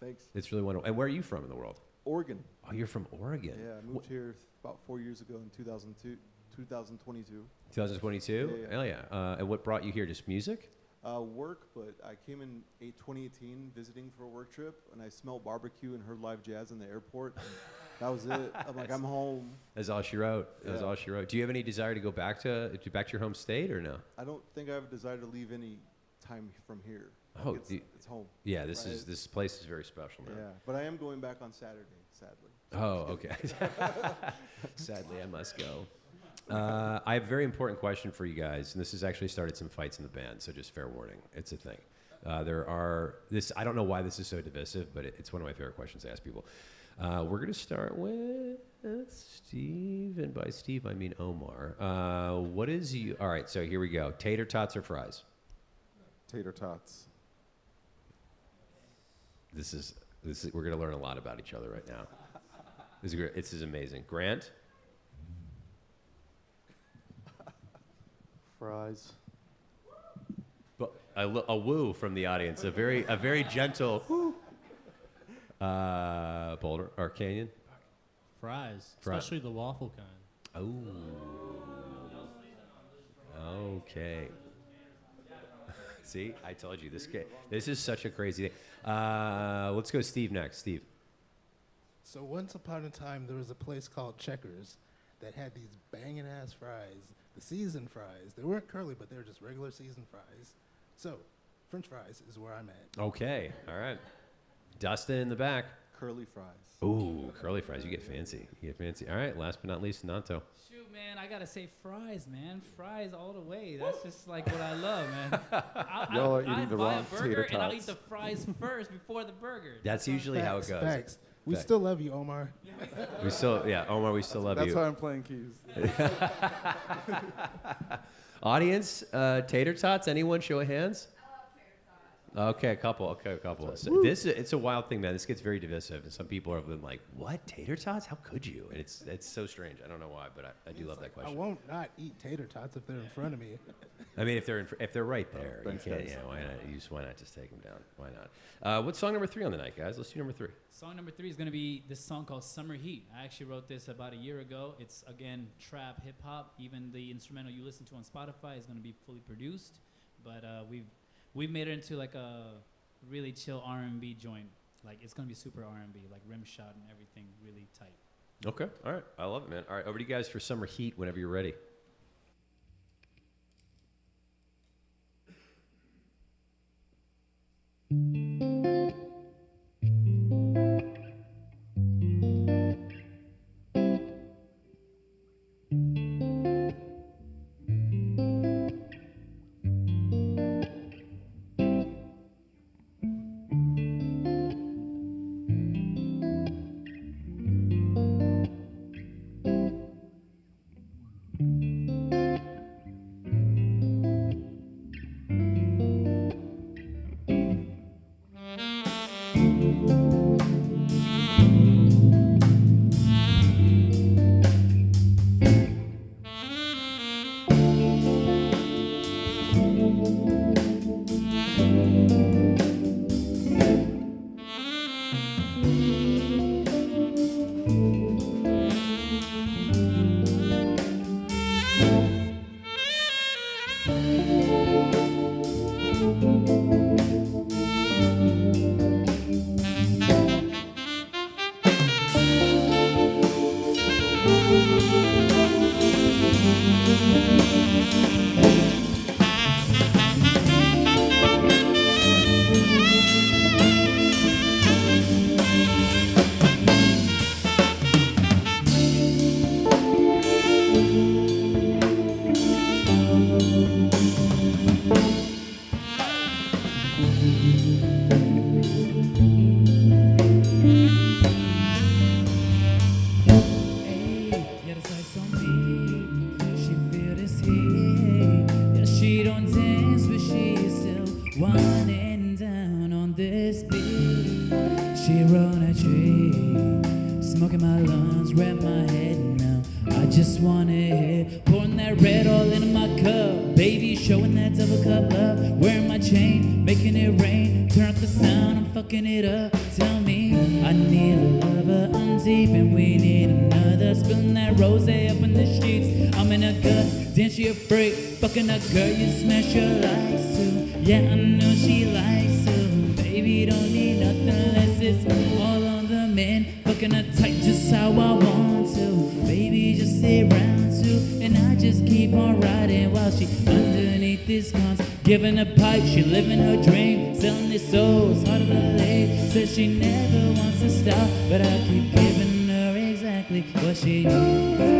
[SPEAKER 4] Thanks.
[SPEAKER 1] It's really wonderful. And where are you from in the world?
[SPEAKER 4] Oregon.
[SPEAKER 1] Oh, you're from Oregon.
[SPEAKER 4] Yeah, I moved here about 4 years ago in 2022.
[SPEAKER 1] 2022.
[SPEAKER 4] Yeah.
[SPEAKER 1] Hell yeah. And what brought you here? Just music?
[SPEAKER 4] Work, but I came in 2018 visiting for a work trip, and I smelled barbecue and heard live jazz in the airport. That was it. I'm like, I'm home.
[SPEAKER 1] That's all she wrote. That's
[SPEAKER 4] Yeah.
[SPEAKER 1] all she wrote. Do you have any desire to go back to your home state or no?
[SPEAKER 4] I don't think I have a desire to leave any time from here. Like,
[SPEAKER 1] Oh,
[SPEAKER 4] it's home.
[SPEAKER 1] Yeah,
[SPEAKER 4] Right.
[SPEAKER 1] this place is very special, man.
[SPEAKER 4] Yeah, but I am going back on Saturday, sadly.
[SPEAKER 1] Oh, okay. Sadly, I must go. I have a very important question for you guys, and this has actually started some fights in the band, so just fair warning. It's a thing. I don't know why this is so divisive, but it's one of my favorite questions to ask people. We're going to start with Steve, and by Steve I mean Omar. All right, so here we go. Tater tots or fries?
[SPEAKER 4] Tater tots.
[SPEAKER 1] This is we're going to learn a lot about each other right now. This is great. This is amazing. Grant?
[SPEAKER 5] Fries.
[SPEAKER 1] But a woo from the audience. A very gentle woo. Boulder or Canyon?
[SPEAKER 6] Fries,
[SPEAKER 1] Fries.
[SPEAKER 6] especially the waffle kind.
[SPEAKER 1] Oh. Okay. See, I told you this is such a crazy thing. Let's go Steve next. Steve.
[SPEAKER 3] So once upon a time, there was a place called Checkers that had these banging ass fries, the seasoned fries. They weren't curly, but they were just regular seasoned fries. So, French fries is where I'm at.
[SPEAKER 1] Okay. All right. Dustin in the back.
[SPEAKER 7] Curly fries.
[SPEAKER 1] Ooh, curly fries. You get fancy. All right. Last but not least, Ananto.
[SPEAKER 2] Shoot, man, I gotta say fries, man. Fries all the way. That's just like what I love, man.
[SPEAKER 4] Y'all are eating
[SPEAKER 2] I'd
[SPEAKER 4] the
[SPEAKER 2] buy
[SPEAKER 4] wrong
[SPEAKER 2] a burger
[SPEAKER 4] tater
[SPEAKER 2] and I'll
[SPEAKER 4] tots.
[SPEAKER 2] eat the fries first before the burger.
[SPEAKER 1] That's usually how it goes.
[SPEAKER 3] Facts. We
[SPEAKER 1] Facts.
[SPEAKER 3] still love you, Omar.
[SPEAKER 1] Omar, we still love
[SPEAKER 4] That's
[SPEAKER 1] you.
[SPEAKER 4] why I'm playing keys.
[SPEAKER 1] Audience, tater tots. Anyone? Show of hands. Okay, a couple. So it's a wild thing, man. This gets very divisive, and some people have been like, "What, tater tots? How could you?" And it's so strange. I don't know why, but I do love that
[SPEAKER 3] I
[SPEAKER 1] question.
[SPEAKER 3] won't not eat tater tots if they're in front of me.
[SPEAKER 1] I mean, if they're right there,
[SPEAKER 4] Thanks,
[SPEAKER 1] you can't.
[SPEAKER 4] guys.
[SPEAKER 1] Yeah, why not just take them down? Why not? What's song number 3 on the night, guys? Let's do number 3.
[SPEAKER 2] Song number 3 is gonna be this song called Summer Heat. I actually wrote this about a year ago. It's again trap, hip hop. Even the instrumental you listen to on Spotify is gonna be fully produced, but we've made it into like a really chill R&B joint. Like it's gonna be super R&B, like rim shot and everything, really tight.
[SPEAKER 1] Okay, all right, I love it, man. All right, over to you guys for Summer Heat whenever you're ready.
[SPEAKER 2] Winding down on this beat, she rolled a tree, smoking my lungs, grab my head now. I just wanna hit, pouring that red all into my cup, baby, showing that double cup love. Wearing my chain, making it rain, turn up the sound, I'm fucking it up. Tell me, I need a lover, I'm deep and we need another. Spilling that rosé up in the sheets, I'm in her guts, then she a freak, fucking a girl you smash your lights to. Yeah, I know she likes to. Baby, don't need nothing less. It's all on the men. Fucking her tight just how I want to. Baby, just stay around too. And I just keep on riding while she underneath this cons. Giving a pipe, she living her dream. Selling this soul, it's hard to believe. Says she never wants to stop, but I keep giving her exactly what she needs.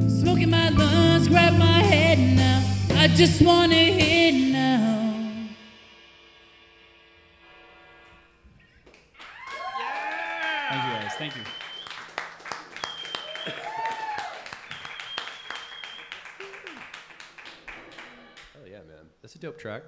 [SPEAKER 2] Smoking my lungs, grab my head now. I just wanna hit now. Thank you guys, thank you.
[SPEAKER 1] Oh yeah, man. That's a dope track.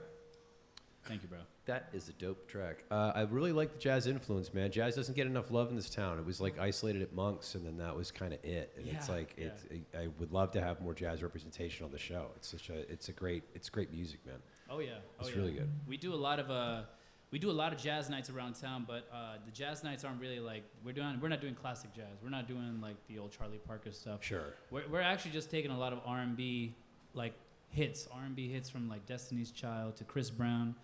[SPEAKER 2] Thank you, bro.
[SPEAKER 1] That is a dope track. I really like the jazz influence, man. Jazz doesn't get enough love in this town. It was like isolated at Monk's, and then that was kind of it. And it's
[SPEAKER 2] Yeah,
[SPEAKER 1] like
[SPEAKER 2] yeah.
[SPEAKER 1] I would love to have more jazz representation on the show. It's great music, man.
[SPEAKER 2] Oh yeah,
[SPEAKER 1] It's really good.
[SPEAKER 2] We do a lot of jazz nights around town, but the jazz nights aren't really like we're not doing classic jazz. We're not doing like the old Charlie Parker stuff.
[SPEAKER 1] Sure.
[SPEAKER 2] We're actually just taking a lot of R&B like R&B hits from like Destiny's Child to Chris Brown,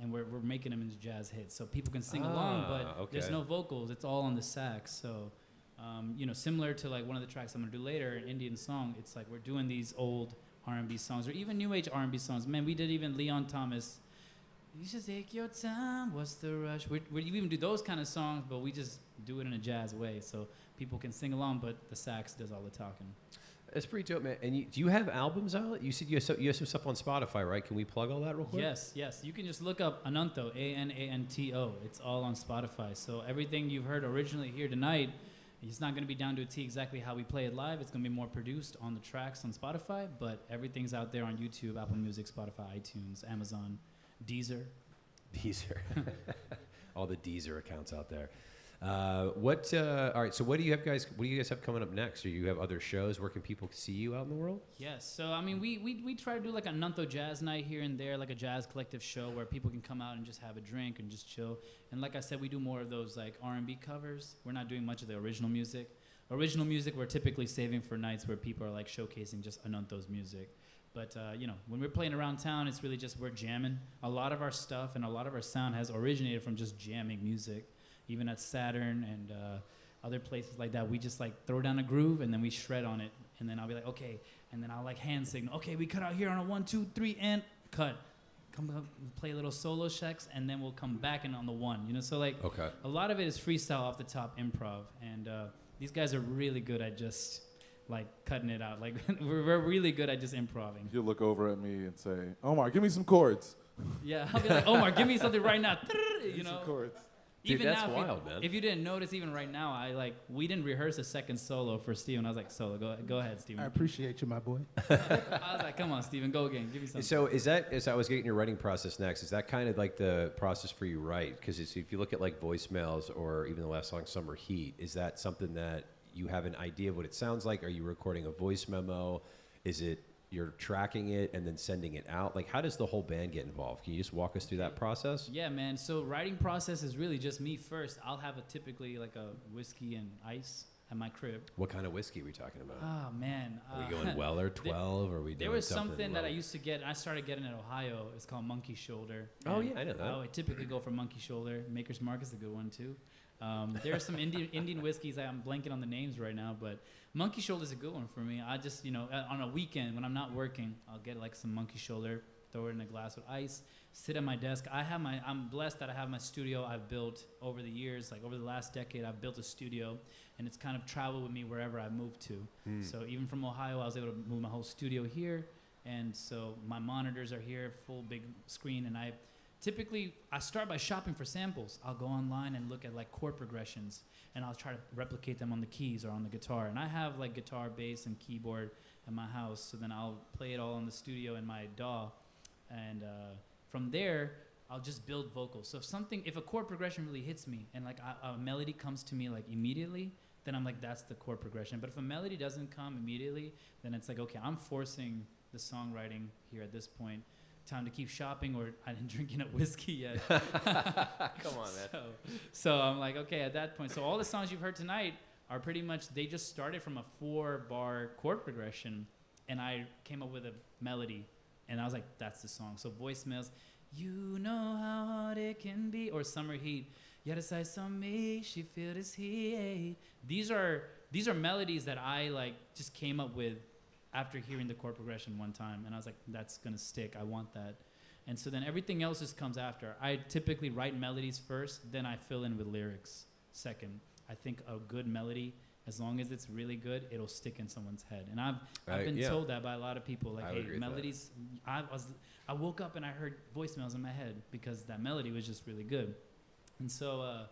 [SPEAKER 2] and we're making them into jazz hits so people can sing along. But there's
[SPEAKER 1] okay.
[SPEAKER 2] no vocals; it's all on the sax. So, similar to like one of the tracks I'm gonna do later, an Indian song. It's like we're doing these old R&B songs or even new age R&B songs. Man, we did even Leon Thomas. You should take your time. What's the rush? We even do those kind of songs, but we just do it in a jazz way so people can sing along. But the sax does all the talking.
[SPEAKER 1] It's pretty dope, man. And do you have albums out? You said you have some stuff on Spotify, right? Can we plug all that real quick?
[SPEAKER 2] Yes. You can just look up Ananto, Ananto. It's all on Spotify. So everything you've heard originally here tonight, it's not going to be down to a T exactly how we play it live. It's going to be more produced on the tracks on Spotify, but everything's out there on YouTube, Apple Music, Spotify, iTunes, Amazon, Deezer.
[SPEAKER 1] All the Deezer accounts out there. All right, so what do you guys have coming up next? Or you have other shows? Where can people see you out in the world?
[SPEAKER 2] Yes, so I mean, we try to do like a Ananto jazz night here and there, like a jazz collective show where people can come out and just have a drink and just chill. And like I said, we do more of those like R&B covers. We're not doing much of the original music. Original music we're typically saving for nights where people are like showcasing just Ananto's music. But when we're playing around town, it's really just we're jamming. A lot of our stuff and a lot of our sound has originated from just jamming music. Even at Saturn and other places like that, we just like throw down a groove and then we shred on it. And then I'll be like, okay. And then I'll like hand signal, okay, we cut out here on a 1, 2, 3, and cut. Come up, play little solo checks, and then we'll come back and on the 1. So like a lot of it is freestyle off the top improv. And these guys are really good at just like cutting it out. Like we're really good at just improving.
[SPEAKER 4] You'll look over at me and say, Omar, give me some chords.
[SPEAKER 2] Yeah, I'll be like, Omar, give me something right now.
[SPEAKER 4] Some chords.
[SPEAKER 1] Dude,
[SPEAKER 2] Even
[SPEAKER 1] that's
[SPEAKER 2] now,
[SPEAKER 1] wild, man.
[SPEAKER 2] If you didn't notice, even right now, we didn't rehearse a second solo for Steven. I was like, solo, go ahead, Steven.
[SPEAKER 3] I appreciate you, my boy.
[SPEAKER 2] I was like, come on, Steven, go again, give me something.
[SPEAKER 1] So as I was getting your writing process next, is that kind of like the process for you, right? Because if you look at like voicemails or even the last song, Summer Heat, is that something that you have an idea of what it sounds like? Are you recording a voice memo? Is it you're tracking it and then sending it out? Like, how does the whole band get involved? Can you just walk us through that process?
[SPEAKER 2] Yeah, man. So writing process is really just me first. I'll have typically like a whiskey and ice at my crib.
[SPEAKER 1] What kind of whiskey are we talking about?
[SPEAKER 2] Oh, man.
[SPEAKER 1] Are we going Weller 12? Or are we doing
[SPEAKER 2] There was
[SPEAKER 1] something
[SPEAKER 2] something that I
[SPEAKER 1] low?
[SPEAKER 2] used to get. I started getting in Ohio. It's called Monkey Shoulder.
[SPEAKER 1] Oh,
[SPEAKER 2] And
[SPEAKER 1] yeah, I know that.
[SPEAKER 2] I would typically go for Monkey Shoulder. Maker's Mark is a good one, too. There are some Indian whiskeys. I'm blanking on the names right now, but Monkey Shoulder is a good one for me. I just, on a weekend when I'm not working, I'll get like some Monkey Shoulder, throw it in a glass with ice, sit at my desk. I'm blessed that I have my studio I've built over the years. Like over the last decade, I've built a studio, and it's kind of traveled with me wherever I moved to. So even from Ohio, I was able to move my whole studio here, and so my monitors are here, full big screen, and typically, I start by shopping for samples. I'll go online and look at like chord progressions, and I'll try to replicate them on the keys or on the guitar. And I have like guitar, bass, and keyboard at my house, so then I'll play it all in the studio in my DAW. And from there, I'll just build vocals. So if a chord progression really hits me and like a melody comes to me like immediately, then I'm like, that's the chord progression. But if a melody doesn't come immediately, then it's like, okay, I'm forcing the songwriting here at this point. Time to keep shopping, or I didn't drink enough whiskey yet.
[SPEAKER 1] Come on, man.
[SPEAKER 2] So I'm like, okay, at that point. So all the songs you've heard tonight are pretty much, they just started from a 4-bar chord progression, and I came up with a melody, and I was like, that's the song. So voicemails, you know how hard it can be, or Summer Heat, you had to say some me, she feel this heat. These are melodies that I like just came up with after hearing the chord progression one time, and I was like, that's gonna stick, I want that. And so then everything else just comes after. I typically write melodies first, then I fill in with lyrics second. I think a good melody as long as it's really good, it'll stick in someone's head. And I've
[SPEAKER 1] Right,
[SPEAKER 2] been
[SPEAKER 1] yeah.
[SPEAKER 2] told that by a lot of people. Like,
[SPEAKER 1] I would
[SPEAKER 2] hey,
[SPEAKER 1] agree with that.
[SPEAKER 2] melodies. I woke up and I heard voicemails in my head because that melody was just really good. And so,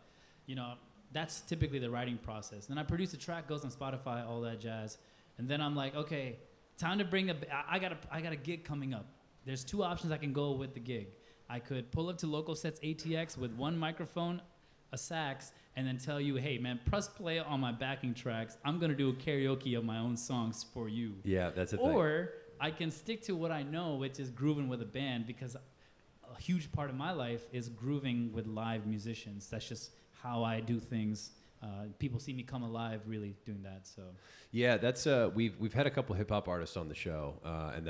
[SPEAKER 2] you know, that's typically the writing process. Then I produce a track, goes on Spotify, all that jazz, and then I'm like, okay, time to bring I got a gig coming up. There's two options I can go with the gig. I could pull up to Local Sets ATX with one microphone, a sax, and then tell you, hey man, press play on my backing tracks. I'm gonna do a karaoke of my own songs for you.
[SPEAKER 1] Yeah, that's a thing.
[SPEAKER 2] Or I can stick to what I know, which is grooving with a band, because a huge part of my life is grooving with live musicians. That's just how I do things. People see me come alive really doing that. So
[SPEAKER 1] Yeah, that's we've had a couple hip hop artists on the show, and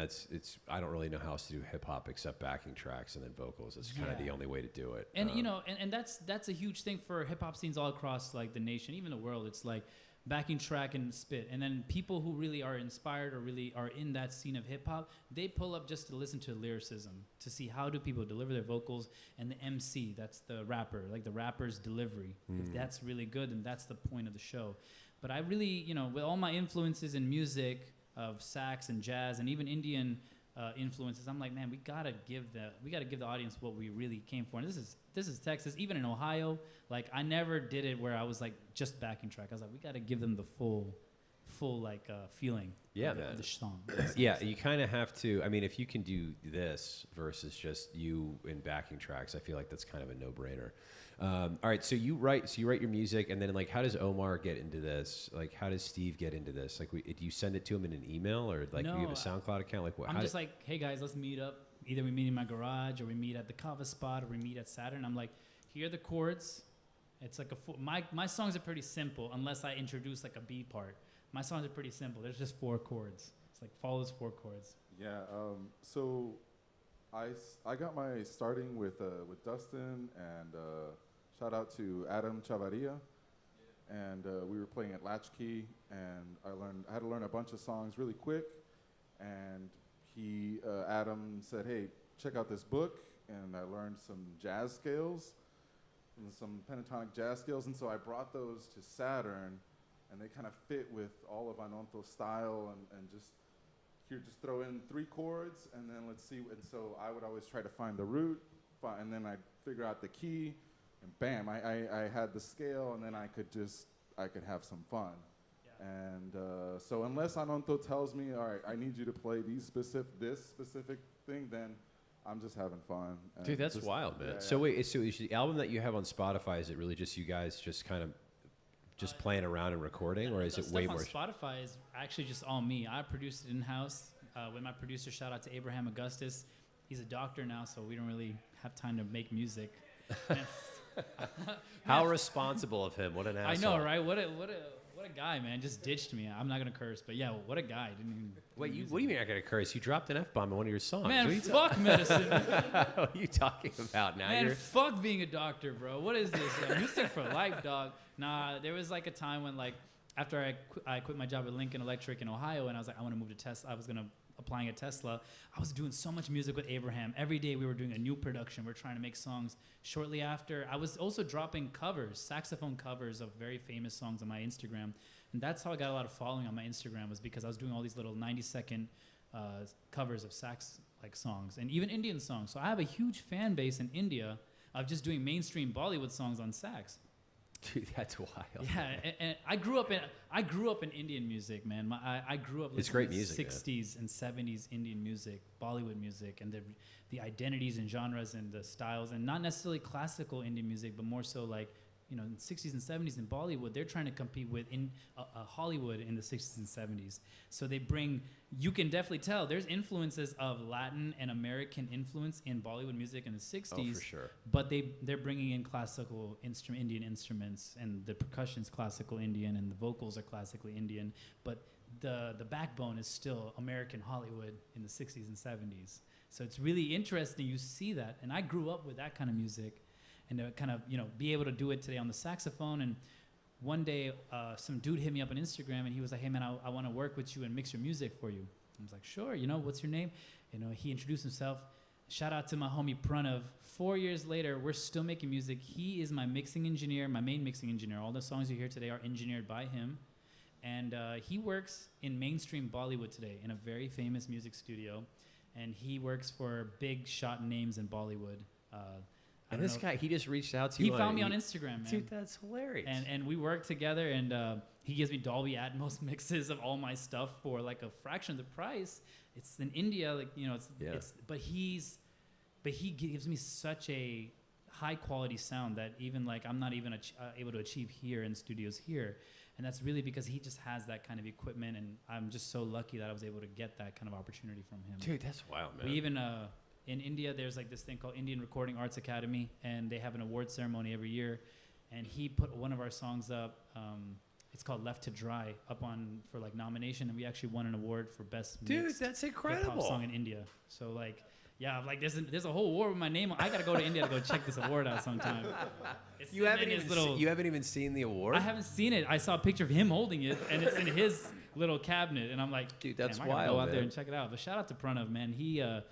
[SPEAKER 1] I don't really know how else to do hip hop except backing tracks and then vocals. It's kind of
[SPEAKER 2] Yeah.
[SPEAKER 1] the only way to do it.
[SPEAKER 2] And you know, and that's a huge thing for hip hop scenes all across like the nation, even the world. It's like backing track and spit, and then people who really are inspired or really are in that scene of hip hop, they pull up just to listen to lyricism, to see how do people deliver their vocals, and the MC, that's the rapper, like the rapper's delivery. If that's really good, then that's the point of the show. But I really, you know, with all my influences in music of sax and jazz and even Indian influences, I'm like, man, we gotta give the audience what we really came for. And this is Texas. Even in Ohio, like I never did it where I was like just backing track. I was like, we gotta give them the full like feeling.
[SPEAKER 1] Yeah,
[SPEAKER 2] of
[SPEAKER 1] man.
[SPEAKER 2] the song.
[SPEAKER 1] Yeah, you kind of have to. I mean, if you can do this versus just you in backing tracks, I feel like that's kind of a no-brainer. All right, so you write your music, and then like, how does Omar get into this? Like, how does Steve get into this? Like, do you send it to him in an email, or like, do you have a SoundCloud account? Like, what?
[SPEAKER 2] I'm just like, hey guys, let's meet up. Either we meet in my garage, or we meet at the Kava spot, or we meet at Saturn. I'm like, here are the chords. It's like my songs are pretty simple unless I introduce like a B part. My songs are pretty simple. There's just 4 chords. It's like follows 4 chords.
[SPEAKER 4] Yeah. So I got my starting with Dustin, and shout out to Adam Chavarria. And we were playing at Latchkey, and I had to learn a bunch of songs really quick. And Adam said, hey, check out this book. And I learned some jazz scales, and some pentatonic jazz scales. And so I brought those to Saturn, and they kind of fit with all of Ananto's style, and just throw in 3 chords, and then let's see. And so I would always try to find the root, and then I'd figure out the key, and bam, I had the scale, and then I could have some fun. Yeah. And so unless Ananto tells me, all right, I need you to play this specific thing, then I'm just having fun.
[SPEAKER 1] Dude, that's wild, man.
[SPEAKER 4] Yeah,
[SPEAKER 1] So wait, so is the album that you have on Spotify, is it really just you guys just kind of just playing around and recording, or is
[SPEAKER 2] The
[SPEAKER 1] it way
[SPEAKER 2] stuff
[SPEAKER 1] more?
[SPEAKER 2] on Spotify is actually just all me. I produced it in-house with my producer. Shout out to Abraham Augustus. He's a doctor now, so we don't really have time to make music.
[SPEAKER 1] How responsible of him! What an
[SPEAKER 2] I
[SPEAKER 1] asshole!
[SPEAKER 2] know, right? What a guy, man! Just ditched me. I'm not gonna curse, but yeah, what a guy! Didn't even
[SPEAKER 1] Wait,
[SPEAKER 2] use
[SPEAKER 1] what do
[SPEAKER 2] it.
[SPEAKER 1] you mean I gotta curse? You dropped an F-bomb in one of your songs.
[SPEAKER 2] Man,
[SPEAKER 1] what are you
[SPEAKER 2] fuck medicine.
[SPEAKER 1] what are you talking about now?
[SPEAKER 2] Man,
[SPEAKER 1] You're
[SPEAKER 2] fuck being a doctor, bro. What is this? Music for life, dog. Nah, there was like a time when like after I quit my job at Lincoln Electric in Ohio, and I was like, I want to move to Tesla. I was applying at Tesla. I was doing so much music with Abraham. Every day we were doing a new production. We're trying to make songs. Shortly after, I was also dropping covers, saxophone covers of very famous songs on my Instagram. And that's how I got a lot of following on my Instagram, was because I was doing all these little 90-second covers of sax like songs and even Indian songs. So I have a huge fan base in India of just doing mainstream Bollywood songs on sax.
[SPEAKER 1] Dude, that's wild.
[SPEAKER 2] Yeah, and I grew up in Indian music, man. I grew up
[SPEAKER 1] It's
[SPEAKER 2] listening
[SPEAKER 1] great
[SPEAKER 2] to
[SPEAKER 1] music,
[SPEAKER 2] 60s and 70s Indian music, Bollywood music, and the identities and genres and the styles, and not necessarily classical Indian music, but more so like, you know, in the 60s and 70s in Bollywood, they're trying to compete with Hollywood in the 60s and 70s. So you can definitely tell there's influences of Latin and American influence in Bollywood music in the 60s.
[SPEAKER 1] Oh, for sure.
[SPEAKER 2] But they're bringing in classical Indian instruments, and the percussion's classical Indian, and the vocals are classically Indian. But the backbone is still American Hollywood in the 60s and 70s. So it's really interesting. You see that, and I grew up with that kind of music. And to kind of, you know, be able to do it today on the saxophone. And one day, some dude hit me up on Instagram, and he was like, hey, man, I want to work with you and mix your music for you. I was like, sure, you know, what's your name? You know, he introduced himself. Shout out to my homie Pranav. 4 years later, we're still making music. He is my mixing engineer, my main mixing engineer. All the songs you hear today are engineered by him. and he works in mainstream Bollywood today in a very famous music studio, and he works for big shot names in Bollywood.
[SPEAKER 1] And this guy, he just reached out to
[SPEAKER 2] He
[SPEAKER 1] you.
[SPEAKER 2] found me on Instagram, man.
[SPEAKER 1] Dude, that's hilarious.
[SPEAKER 2] And we work together, and he gives me Dolby Atmos mixes of all my stuff for like a fraction of the price. It's in India, like, you know, but he gives me such a high quality sound that even like I'm not even able to achieve here in studios here. And that's really because he just has that kind of equipment, and I'm just so lucky that I was able to get that kind of opportunity from him.
[SPEAKER 1] Dude, that's wild, man.
[SPEAKER 2] We even in India, there's like this thing called Indian Recording Arts Academy, and they have an award ceremony every year. And he put one of our songs up. It's called "Left to Dry" up on for like nomination, and we actually won an award for best mixed
[SPEAKER 1] that's
[SPEAKER 2] hip-hop
[SPEAKER 1] incredible.
[SPEAKER 2] song in India. So like, yeah, like there's a whole award with my name. I gotta go to India to go check this award out sometime. It's
[SPEAKER 1] You
[SPEAKER 2] sitting in his little.
[SPEAKER 1] you haven't even seen the award?
[SPEAKER 2] I haven't seen it. I saw a picture of him holding it, and it's in his little cabinet. And I'm like,
[SPEAKER 1] Dude, that's
[SPEAKER 2] damn, I gotta
[SPEAKER 1] wild,
[SPEAKER 2] go out there
[SPEAKER 1] man.
[SPEAKER 2] and check it out. But shout out to Pranav, man. He's a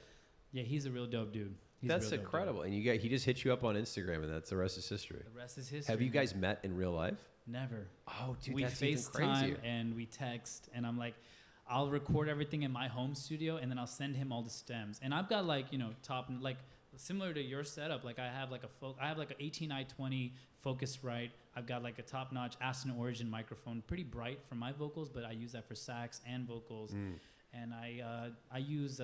[SPEAKER 2] real dope dude. He's a
[SPEAKER 1] That's
[SPEAKER 2] real dope
[SPEAKER 1] incredible. And he just hit you up on Instagram, and that's the rest is history.
[SPEAKER 2] dude. The rest is history.
[SPEAKER 1] Have you
[SPEAKER 2] man.
[SPEAKER 1] guys met in real life?
[SPEAKER 2] Never.
[SPEAKER 1] Oh, dude,
[SPEAKER 2] We
[SPEAKER 1] that's even
[SPEAKER 2] FaceTime
[SPEAKER 1] crazier.
[SPEAKER 2] and we text, and I'm like, I'll record everything in my home studio, and then I'll send him all the stems. And I've got like, you know, like similar to your setup. Like I have like an 18i20 Focusrite. I've got like a top-notch Aston Origin microphone, pretty bright for my vocals, but I use that for sax and vocals. And I use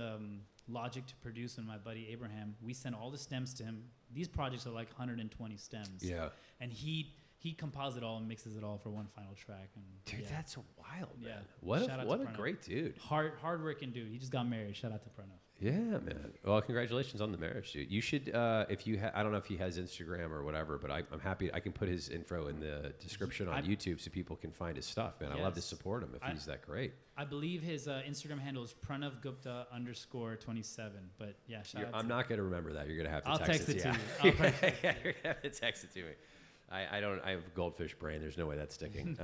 [SPEAKER 2] Logic to produce with my buddy Abraham. We send all the stems to him. These projects are like 120 stems.
[SPEAKER 1] Yeah.
[SPEAKER 2] And he compiles it all and mixes it all for one final track. And
[SPEAKER 1] Dude,
[SPEAKER 2] yeah.
[SPEAKER 1] that's wild, man.
[SPEAKER 2] Yeah. Shout out
[SPEAKER 1] What
[SPEAKER 2] to
[SPEAKER 1] a
[SPEAKER 2] Pranav.
[SPEAKER 1] great dude.
[SPEAKER 2] Hard-working dude. He just got married. Shout out to Pranav.
[SPEAKER 1] Yeah, man. Well, congratulations on the marriage, dude. You should, if you, I don't know if he has Instagram or whatever, but I'm happy. I can put his info in the description on YouTube so people can find his stuff, man. I love to
[SPEAKER 2] Yes.
[SPEAKER 1] support him if he's that great.
[SPEAKER 2] I believe his Instagram handle is PranavGupta_27. But yeah, shout out.
[SPEAKER 1] I'm not going to remember that. You're going to have to
[SPEAKER 2] I'll
[SPEAKER 1] text it to
[SPEAKER 2] you.
[SPEAKER 1] me.
[SPEAKER 2] I'll text it.
[SPEAKER 1] Yeah, you're going to have to text it to me. I don't. I have a goldfish brain. There's no way that's sticking.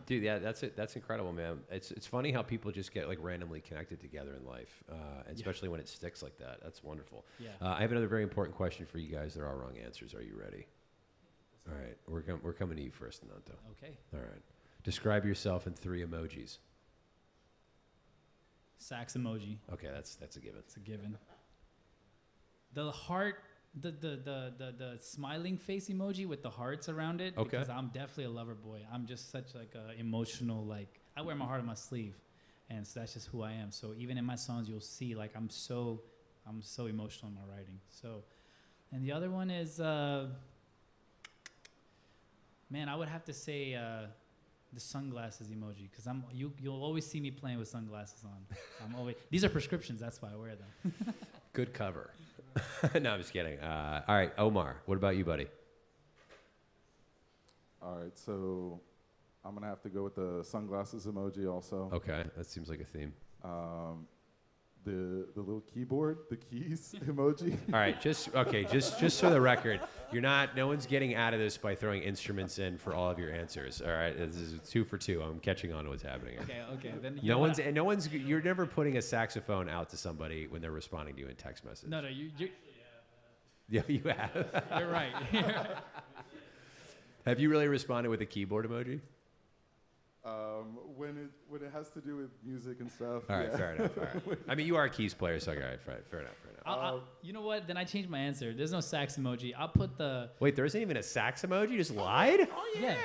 [SPEAKER 1] Dude, yeah, that's it. That's incredible, man. It's funny how people just get like randomly connected together in life, and especially when it sticks like that. That's wonderful.
[SPEAKER 2] Yeah.
[SPEAKER 1] I have another very important question for you guys. They're all wrong answers. Are you ready? All right, we're coming to you first, Ananto.
[SPEAKER 2] Okay.
[SPEAKER 1] All right. Describe yourself in 3 emojis.
[SPEAKER 2] Sax emoji.
[SPEAKER 1] Okay, that's a given.
[SPEAKER 2] It's a given. The heart, the smiling face emoji with the hearts around it.
[SPEAKER 1] Okay.
[SPEAKER 2] Because I'm definitely a lover boy. I'm just such like a emotional, like I wear my heart on my sleeve, and so that's just who I am. So even in my songs, you'll see like I'm so emotional in my writing. So, and the other one is, man, I would have to say the sunglasses emoji, because you'll always see me playing with sunglasses on. These are prescriptions. That's why I wear them.
[SPEAKER 1] Good cover. No, I'm just kidding. All right, Omar, what about you, buddy?
[SPEAKER 4] All right, so I'm gonna have to go with the sunglasses emoji also.
[SPEAKER 1] Okay, that seems like a theme.
[SPEAKER 4] The little keyboard, the keys emoji.
[SPEAKER 1] All right, just for the record, no one's getting out of this by throwing instruments in for all of your answers. All right, this is 2 for 2. I'm catching on to what's happening.
[SPEAKER 2] Okay. Then
[SPEAKER 1] You're never putting a saxophone out to somebody when they're responding to you in text message.
[SPEAKER 2] No, you
[SPEAKER 1] Yeah, you have.
[SPEAKER 2] you're right.
[SPEAKER 1] Have you really responded with a keyboard emoji?
[SPEAKER 4] When it has to do with music and stuff.
[SPEAKER 1] All right,
[SPEAKER 4] yeah.
[SPEAKER 1] fair enough. All right. I mean, you are a keys player, so all right, fair enough.
[SPEAKER 2] You know what? Then I changed my answer. There's no sax emoji. I'll put the
[SPEAKER 1] Wait, there isn't even a sax emoji? You just lied?
[SPEAKER 3] Oh yeah.
[SPEAKER 2] yeah.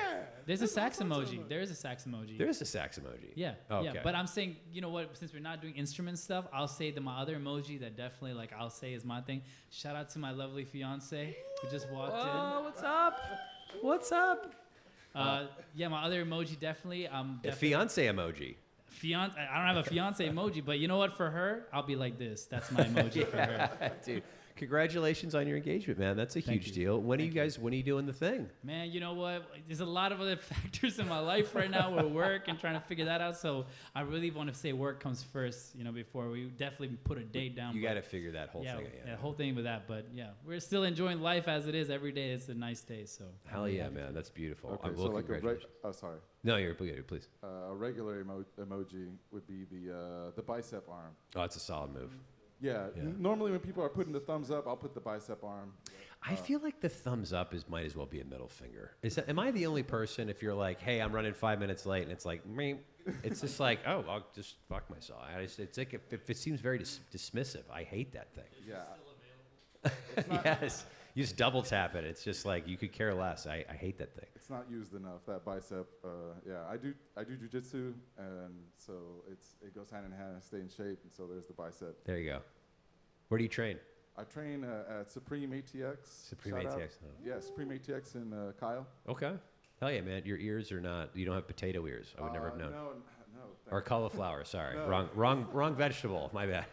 [SPEAKER 2] There's a sax emoji. There is a sax emoji.
[SPEAKER 1] There is a sax emoji.
[SPEAKER 2] Yeah,
[SPEAKER 1] Okay.
[SPEAKER 2] yeah. But I'm saying, you know what? Since we're not doing instrument stuff, I'll say that my other emoji that definitely like I'll say is my thing. Shout out to my lovely fiance who just walked
[SPEAKER 1] Oh, what's up? What's up?
[SPEAKER 2] in. Yeah, my other emoji definitely.
[SPEAKER 1] A fiance emoji.
[SPEAKER 2] Fiance. I don't have a fiance emoji, but you know what? For her, I'll be like this. That's my emoji for her.
[SPEAKER 1] Dude, congratulations on your engagement, man. That's a
[SPEAKER 2] Thank
[SPEAKER 1] huge
[SPEAKER 2] you.
[SPEAKER 1] deal. When are you doing the thing?
[SPEAKER 2] Man, you know what? There's a lot of other factors in my life right now with work and trying to figure that out. So I really want to say work comes first, before we definitely put a date down.
[SPEAKER 1] You
[SPEAKER 2] but
[SPEAKER 1] got to figure that whole thing out.
[SPEAKER 2] Yeah, whole thing with that. But yeah, we're still enjoying life as it is. Every day it's a nice day. So
[SPEAKER 1] Hell yeah, man. That's beautiful.
[SPEAKER 4] Okay, so like sorry.
[SPEAKER 1] No, you're please.
[SPEAKER 4] A regular emoji would be the bicep arm.
[SPEAKER 1] Oh, it's a solid move.
[SPEAKER 4] Yeah.
[SPEAKER 1] Yeah.
[SPEAKER 4] Normally when people are putting the thumbs up, I'll put the bicep arm.
[SPEAKER 1] I feel like the thumbs up might as well be a middle finger. Am I the only person if you're like, hey, I'm running 5 minutes late, and it's like, me, it's just like, oh, I'll just fuck myself. It's like if it seems very dismissive. I hate that thing.
[SPEAKER 4] Yeah. It's not,
[SPEAKER 1] Yes, you just double tap it. It's just like you could care less. I hate that thing.
[SPEAKER 4] It's not used enough, that bicep. Yeah, I do jujitsu, and so it goes hand in hand. I stay in shape, and so there's the bicep.
[SPEAKER 1] There you go. Where do you train?
[SPEAKER 4] I train at Supreme ATX.
[SPEAKER 1] Supreme
[SPEAKER 4] Shout out.
[SPEAKER 1] ATX. Oh.
[SPEAKER 4] Yeah, Supreme ATX in Kyle.
[SPEAKER 1] Okay. Hell yeah, man. Your ears are not. You don't have potato ears. I would never have known.
[SPEAKER 4] No.
[SPEAKER 1] Or cauliflower. Sorry,
[SPEAKER 4] No.
[SPEAKER 1] wrong vegetable. My bad.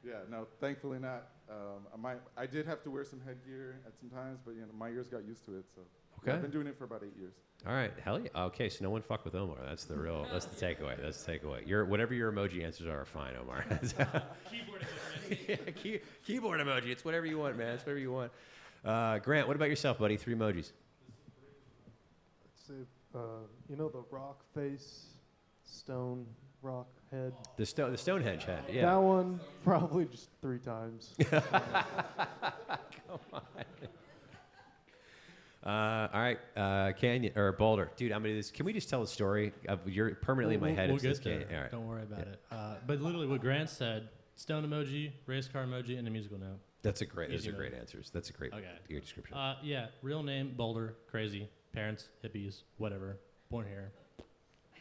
[SPEAKER 4] Yeah, no, thankfully not. I did have to wear some headgear at some times, but my ears got used to it. So
[SPEAKER 1] Okay.
[SPEAKER 4] I've been doing it for about 8 years.
[SPEAKER 1] All right. Hell yeah. Okay, so no one fuck with Omar. That's the takeaway. That's the takeaway. Whatever your emoji answers are fine, Omar.
[SPEAKER 2] Keyboard equipment.
[SPEAKER 1] Yeah, keyboard emoji. It's whatever you want, man. It's whatever you want. Grant, what about yourself, buddy? 3 emojis.
[SPEAKER 5] Let's see. You know the rock face, stone rock head?
[SPEAKER 1] The Stonehenge head. Yeah.
[SPEAKER 5] That one, probably just 3 times.
[SPEAKER 1] Come on. All right, Canyon or Boulder, dude. I'm gonna do this. Can we just tell a story? You're permanently in my head.
[SPEAKER 6] We'll
[SPEAKER 1] It's this
[SPEAKER 6] get there.
[SPEAKER 1] Canyon. All right.
[SPEAKER 6] Don't worry about it. But literally, what Grant said: stone emoji, race car emoji, and a musical note.
[SPEAKER 1] Those are
[SPEAKER 6] Easy
[SPEAKER 1] great
[SPEAKER 6] enough.
[SPEAKER 1] answers. That's a great
[SPEAKER 6] Okay.
[SPEAKER 1] your description.
[SPEAKER 6] Yeah, real name Boulder, crazy, parents hippies, whatever, born here.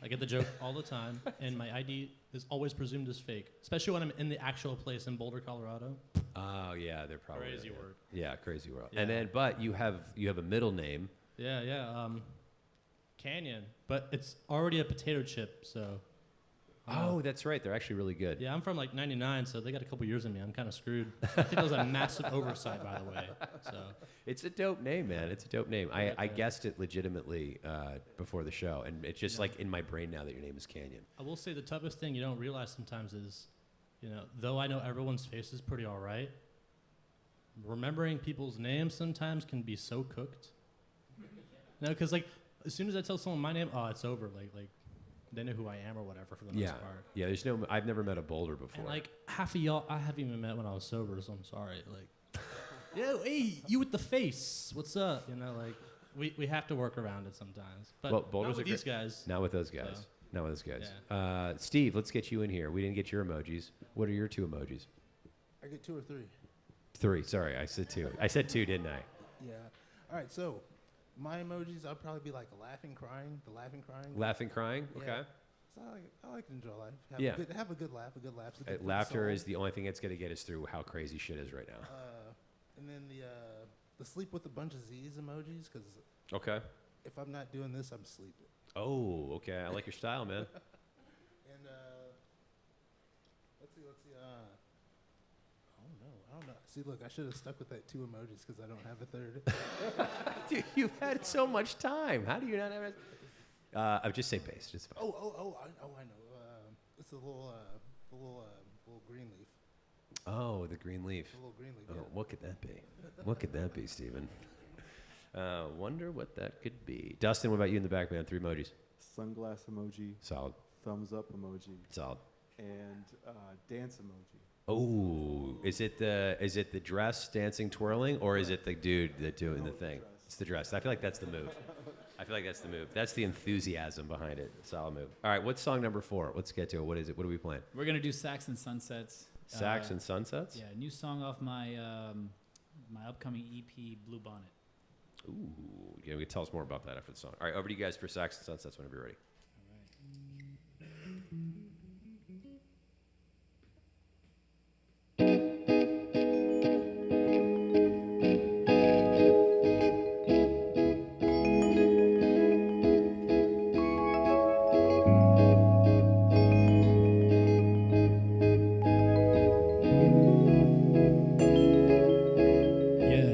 [SPEAKER 6] I get the joke all the time, and my ID is always presumed as fake, especially when I'm in the actual place in Boulder, Colorado.
[SPEAKER 1] Oh yeah, they're probably
[SPEAKER 6] Crazy
[SPEAKER 1] yeah.
[SPEAKER 6] word.
[SPEAKER 1] Yeah, crazy world.
[SPEAKER 6] Yeah.
[SPEAKER 1] And then, but you have a middle name.
[SPEAKER 6] Yeah. Canyon, but it's already a potato chip, so.
[SPEAKER 1] Oh, that's right. They're actually really good.
[SPEAKER 6] Yeah, I'm from like '99, so they got a couple years in me. I'm kind of screwed. I think that was a massive oversight, by the way. So.
[SPEAKER 1] It's a dope name, man. It's a dope name. I
[SPEAKER 6] Yeah.
[SPEAKER 1] guessed it legitimately before the show, and it's just like in my brain now that your name is Canyon.
[SPEAKER 6] I will say the toughest thing you don't realize sometimes is, though I know everyone's face is pretty all right, remembering people's names sometimes can be so cooked. Because like as soon as I tell someone my name, oh, it's over. Like they know who I am or whatever for the most part.
[SPEAKER 1] Yeah. I've never met a Boulder before.
[SPEAKER 6] And like half of y'all, I haven't even met when I was sober, so I'm sorry. Like, hey, you with the face, what's up? We have to work around it sometimes. But
[SPEAKER 1] Well, Boulders
[SPEAKER 6] not with
[SPEAKER 1] are
[SPEAKER 6] these
[SPEAKER 1] great.
[SPEAKER 6] guys.
[SPEAKER 1] Not with those guys.
[SPEAKER 6] So.
[SPEAKER 1] Not with those guys. Steve, let's get you in here. We didn't get your emojis. What are your 2 emojis?
[SPEAKER 3] I get 2 or 3.
[SPEAKER 1] 3. Sorry, I said 2. I said 2, didn't I?
[SPEAKER 3] Yeah. All right. So my emojis, I'll probably be like laughing, crying. The laughing, crying.
[SPEAKER 1] Laughing, crying.
[SPEAKER 3] Yeah.
[SPEAKER 1] Okay.
[SPEAKER 3] So I like to enjoy life. Have a good laugh. A good laugh. It's good for the
[SPEAKER 1] Laughter
[SPEAKER 3] soul.
[SPEAKER 1] is the only thing that's going to get us through how crazy shit is right now.
[SPEAKER 3] And then the sleep with a bunch of Z's emojis, because
[SPEAKER 1] Okay.
[SPEAKER 3] if I'm not doing this, I'm sleeping.
[SPEAKER 1] Oh, okay. I like your style, man.
[SPEAKER 3] And let's see. I don't know. See, look, I should have stuck with that 2 emojis because I don't have a third.
[SPEAKER 1] Dude, you've had so much time. How do you not have it? I would just say base. Just fine.
[SPEAKER 3] I know. It's a little green leaf.
[SPEAKER 1] Oh, the green leaf.
[SPEAKER 3] A little green leaf.
[SPEAKER 1] Oh,
[SPEAKER 3] Yeah.
[SPEAKER 1] what could that be? What could that be, Steven? Wonder what that could be. Dustin, what about you in the back, man? 3 emojis.
[SPEAKER 5] Sunglass emoji,
[SPEAKER 1] Solid.
[SPEAKER 5] thumbs up emoji,
[SPEAKER 1] Solid.
[SPEAKER 5] and dance emoji.
[SPEAKER 1] Oh, is it the dress dancing twirling, or is it the dude that doing the thing?
[SPEAKER 5] dress.
[SPEAKER 1] It's the dress. I feel like that's the move. That's the enthusiasm behind it. Solid move. All right, what's song number 4? Let's get to it. What is it? What are we playing?
[SPEAKER 2] We're gonna do Sax and Sunsets.
[SPEAKER 1] Sax and Sunsets?
[SPEAKER 2] Yeah, new song off my my upcoming EP, Blue Bonnet.
[SPEAKER 1] Ooh, yeah, we can tell us more about that after the song. All right, over to you guys for Sax and Sunsets whenever you're ready.
[SPEAKER 2] Yeah.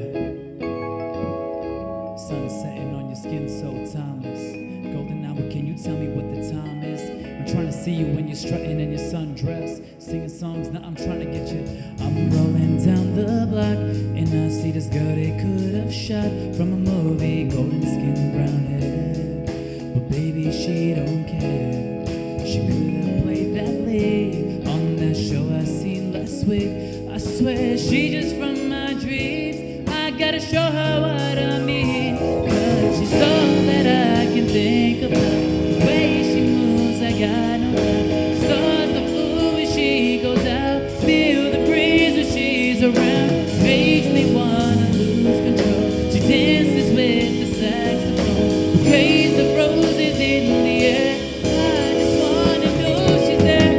[SPEAKER 2] Sun setting on your skin so timeless. Golden hour, can you tell me what the time is? I'm trying to see you when you're strutting in your sundress. Singing songs, now I'm trying to get you. I'm rolling down the block and I see this girl they could have shot from a movie. Golden skin, brown hair. But baby, she don't care. She could have played that lead on that show I seen last sweet. I swear she's just from my dreams. I gotta show her what I mean. 'Cause she's all that I can think about. The way she moves, I got no doubt. Starts to fool when she goes out. Feel the breeze when she's around. Makes me wanna lose control. She dances with the saxophone. Praise the roses in the air. I just wanna know she's there.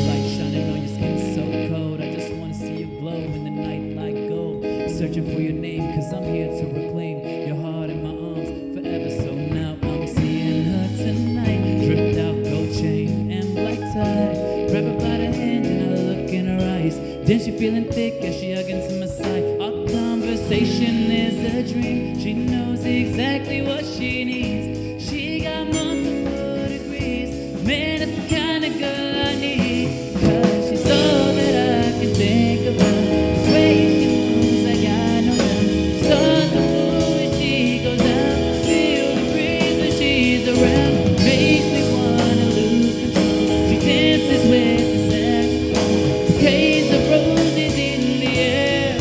[SPEAKER 2] Light shining on your skin so cold. I just wanna see you glow in the night like gold. Searching for your name, 'cause I'm here to reclaim your heart in my arms forever. So now I'm seeing her tonight. Dripped out gold chain and black tie. Grab her by the hand and I look in her eyes. Then she feeling thick as she hugging to my side. Our conversation is a dream. She knows exactly what she needs. She got multiple degrees. Man, it's the kind of girl I need. 'Cause she's all that I can think about. The way she moves, I got no doubt. Starts to fool when she goes out. Feel the breeze when she's around. Makes me wanna lose control. She dances with the saxophone. Praise the roses in the air.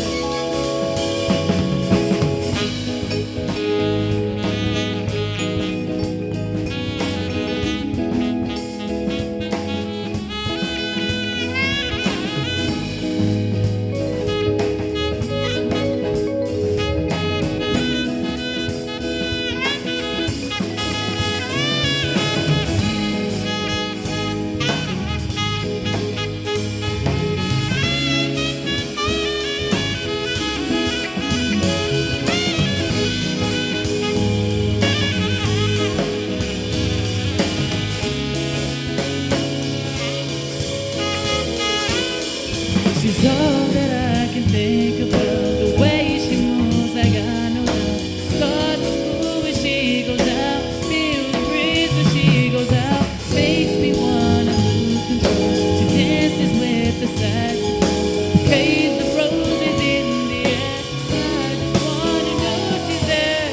[SPEAKER 2] She's all that I can think about. The way she moves, I got no doubt. Starts to fool when she goes out. Feel the breeze when she goes out. Makes me wanna lose control. She dances with the saxophone. Praise the roses in the air. I just wanna know she's there.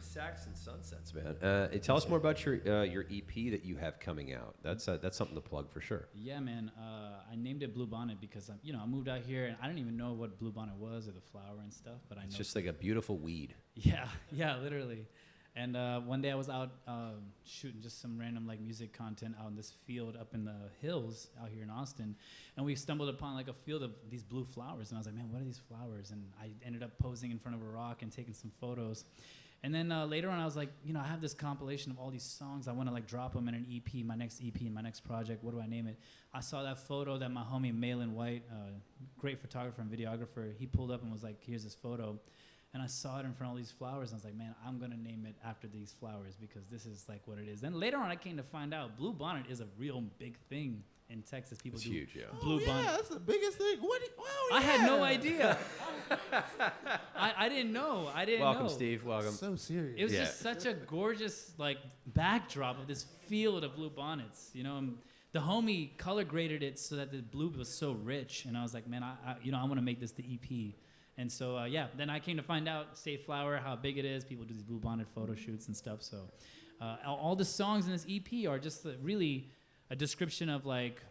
[SPEAKER 1] Sax and Sunsets, man. Tell us more about your EP that you have coming out. That's something to plug for sure.
[SPEAKER 2] Yeah, man. I named it Blue Bonnet because I moved out here and I didn't even know what Blue Bonnet was or the flower and stuff. But I
[SPEAKER 1] It's
[SPEAKER 2] know.
[SPEAKER 1] just like a beautiful weed.
[SPEAKER 2] Yeah, literally. And one day I was out shooting just some random like music content out in this field up in the hills out here in Austin, and we stumbled upon like a field of these blue flowers, and I was like, man, what are these flowers? And I ended up posing in front of a rock and taking some photos. And then later on, I was like, I have this compilation of all these songs. I want to like drop them in an EP, my next EP, my next project. What do I name it? I saw that photo that my homie Malin White, great photographer and videographer, he pulled up and was like, here's this photo. And I saw it in front of all these flowers, and I was like, man, I'm going to name it after these flowers because this is like what it is. Then later on, I came to find out Blue Bonnet is a real big thing in Texas. People
[SPEAKER 1] It's
[SPEAKER 2] do
[SPEAKER 1] huge, yeah.
[SPEAKER 2] Blue Bonnet.
[SPEAKER 3] Yeah, that's the biggest thing.
[SPEAKER 2] I had no idea. I didn't know. I didn't
[SPEAKER 1] Welcome,
[SPEAKER 2] know.
[SPEAKER 1] Steve. Welcome.
[SPEAKER 3] So serious.
[SPEAKER 2] It was
[SPEAKER 1] Yeah.
[SPEAKER 2] just such a gorgeous like backdrop of this field of blue bonnets, and the homie color graded it so that the blue was so rich, and I was like, man, I want to make this the EP. And so then I came to find out State Flower, how big it is. People do these blue bonnet photo shoots and stuff. So all the songs in this EP are just really a description of like,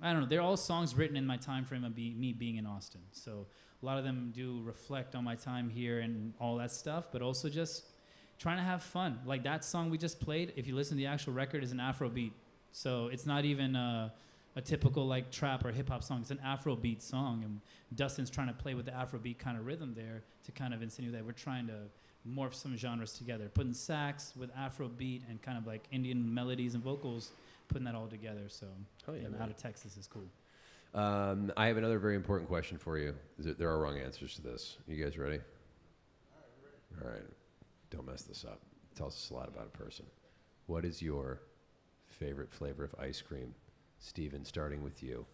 [SPEAKER 2] I don't know, they're all songs written in my time frame of me being in Austin. So a lot of them do reflect on my time here and all that stuff, but also just trying to have fun. Like that song we just played, if you listen to the actual record, is an Afro beat. So it's not even a typical like trap or hip hop song. It's an Afro beat song, and Dustin's trying to play with the Afro beat kind of rhythm there to kind of insinuate that we're trying to morph some genres together, putting sax with Afro beat and kind of like Indian melodies and vocals, putting that all together. So out of Texas is cool.
[SPEAKER 1] I have another very important question for you. There are wrong answers to this. You guys ready? All right. Don't mess this up. It tells us a lot about a person. What is your favorite flavor of ice cream? Steven, starting with you.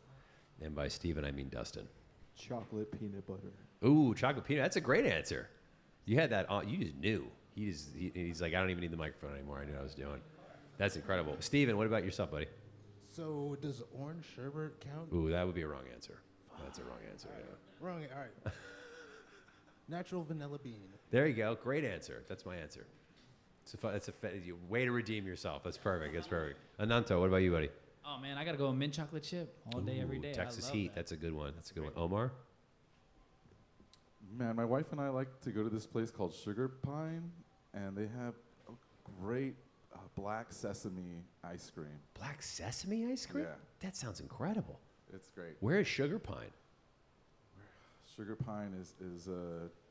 [SPEAKER 1] And by Steven, I mean Dustin.
[SPEAKER 5] Chocolate peanut butter.
[SPEAKER 1] Ooh, chocolate peanut. That's a great answer. You had that on. You just knew. He's like, I don't even need the microphone anymore. I knew what I was doing. That's incredible. Steven, what about yourself, buddy?
[SPEAKER 3] So does orange sherbet count?
[SPEAKER 1] Ooh, that would be a wrong answer. That's a wrong answer. Yeah.
[SPEAKER 3] Wrong. All right. Natural vanilla bean.
[SPEAKER 1] There you go. Great answer. That's my answer. Way to redeem yourself. That's perfect. That's perfect. Ananto, what about you, buddy?
[SPEAKER 2] Oh man, I gotta go with mint chocolate chip all day, every
[SPEAKER 1] Ooh,
[SPEAKER 2] day.
[SPEAKER 1] Texas
[SPEAKER 2] I love
[SPEAKER 1] Heat.
[SPEAKER 2] that.
[SPEAKER 1] That's a good one. That's a good one. Omar?
[SPEAKER 4] Man, my wife and I like to go to this place called Sugar Pine, and they have a great black sesame ice cream.
[SPEAKER 1] Black sesame ice cream?
[SPEAKER 4] Yeah.
[SPEAKER 1] That sounds incredible.
[SPEAKER 4] It's great.
[SPEAKER 1] Where is Sugar Pine?
[SPEAKER 4] Sugar Pine is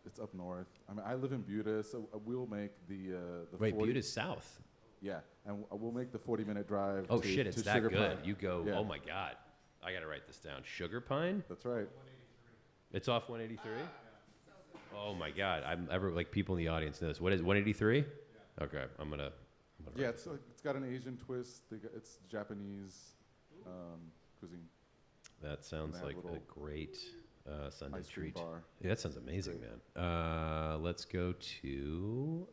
[SPEAKER 4] it's up north. I mean, I live in Buda, so we'll make the
[SPEAKER 1] Wait,
[SPEAKER 4] 40
[SPEAKER 1] Buta's south.
[SPEAKER 4] Yeah, and we'll make the 40-minute drive.
[SPEAKER 1] Oh,
[SPEAKER 4] to,
[SPEAKER 1] shit, it's
[SPEAKER 4] to
[SPEAKER 1] that
[SPEAKER 4] Sugar
[SPEAKER 1] good.
[SPEAKER 4] Pine.
[SPEAKER 1] You go,
[SPEAKER 4] Yeah.
[SPEAKER 1] oh my God. I got to write this down. Sugar Pine?
[SPEAKER 4] That's right.
[SPEAKER 1] It's off 183? Oh my God. Like people in the audience know this. What is 183? Yeah. Okay, I'm going to.
[SPEAKER 4] Yeah, it's got an Asian twist. It's Japanese cuisine.
[SPEAKER 1] That sounds
[SPEAKER 4] They have
[SPEAKER 1] like a
[SPEAKER 4] little
[SPEAKER 1] great Sunday
[SPEAKER 4] Ice cream
[SPEAKER 1] treat.
[SPEAKER 4] bar.
[SPEAKER 1] Yeah, that sounds amazing, man. Let's go to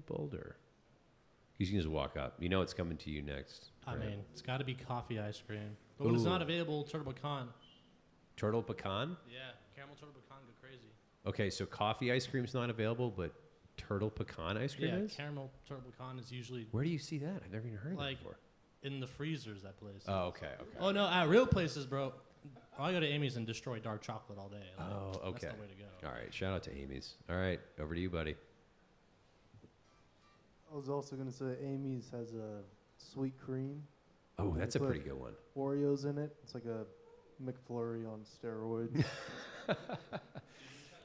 [SPEAKER 1] Boulder. You can just walk up. You know it's coming to you next.
[SPEAKER 6] I
[SPEAKER 1] right?
[SPEAKER 6] mean, it's got to be coffee ice cream. But when it's not
[SPEAKER 1] Ooh.
[SPEAKER 6] available, turtle pecan.
[SPEAKER 1] Turtle pecan?
[SPEAKER 6] Yeah, caramel turtle pecan go crazy.
[SPEAKER 1] Okay, so coffee ice cream's not available, but turtle pecan ice cream
[SPEAKER 6] Yeah,
[SPEAKER 1] is?
[SPEAKER 6] caramel turtle pecan is usually
[SPEAKER 1] Where do you see that? I've never even heard of
[SPEAKER 6] Like-
[SPEAKER 1] that before.
[SPEAKER 6] in the freezers, that place.
[SPEAKER 1] Oh, okay, okay.
[SPEAKER 6] Oh, no, at real places, bro. I go to Amy's and destroy dark chocolate all day. Like,
[SPEAKER 1] Oh, okay.
[SPEAKER 6] That's the way to go.
[SPEAKER 1] All right, shout out to Amy's. All right, over to you, buddy.
[SPEAKER 5] I was also going to say Amy's has a sweet cream.
[SPEAKER 1] Oh,
[SPEAKER 5] They
[SPEAKER 1] that's a
[SPEAKER 5] put
[SPEAKER 1] pretty good one.
[SPEAKER 5] Oreos in it. It's like a McFlurry on steroids.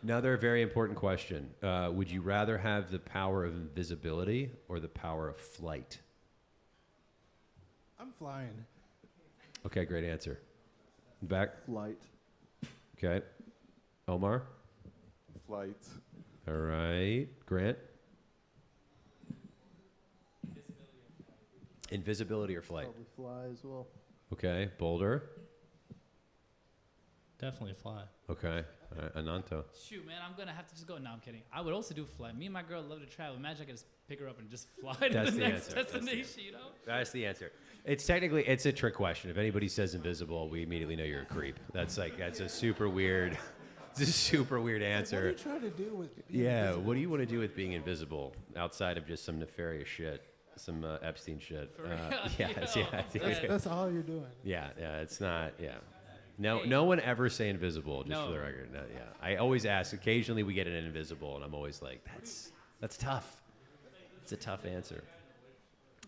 [SPEAKER 1] Another very important question. Would you rather have the power of invisibility or the power of flight?
[SPEAKER 3] I'm flying.
[SPEAKER 1] Okay, great answer. Back.
[SPEAKER 4] Flight.
[SPEAKER 1] Okay. Omar?
[SPEAKER 4] Flight.
[SPEAKER 1] All right. Grant? Invisibility or flight?
[SPEAKER 5] Probably fly as well.
[SPEAKER 1] Okay. Boulder?
[SPEAKER 6] Definitely fly.
[SPEAKER 1] Okay. All right. Ananto?
[SPEAKER 2] Shoot, man, I'm gonna have to just go. No, I'm kidding. I would also do fly. Me and my girl love to travel. Imagine I could just pick her up and just fly to
[SPEAKER 1] That's
[SPEAKER 2] the
[SPEAKER 1] the
[SPEAKER 2] next
[SPEAKER 1] answer. That's the
[SPEAKER 2] destination. You know?
[SPEAKER 1] That's the answer. It's technically, it's a trick question. If anybody says invisible, we immediately know you're a creep. That's a super weird, it's a super weird
[SPEAKER 3] What are
[SPEAKER 1] answer.
[SPEAKER 3] you trying to do with being
[SPEAKER 1] Yeah,
[SPEAKER 3] invisible?
[SPEAKER 1] what do you want to do with being invisible outside of just some nefarious shit, some Epstein shit?
[SPEAKER 2] For real?
[SPEAKER 1] Yes,
[SPEAKER 2] Yo.
[SPEAKER 1] yeah,
[SPEAKER 3] That's all you're doing.
[SPEAKER 1] yeah. It's not. Yeah, no,
[SPEAKER 2] Hey.
[SPEAKER 1] no one ever say invisible. Just for
[SPEAKER 2] No.
[SPEAKER 1] the record. No, yeah, I always ask. Occasionally, we get an invisible, and I'm always like, that's tough. It's a tough answer.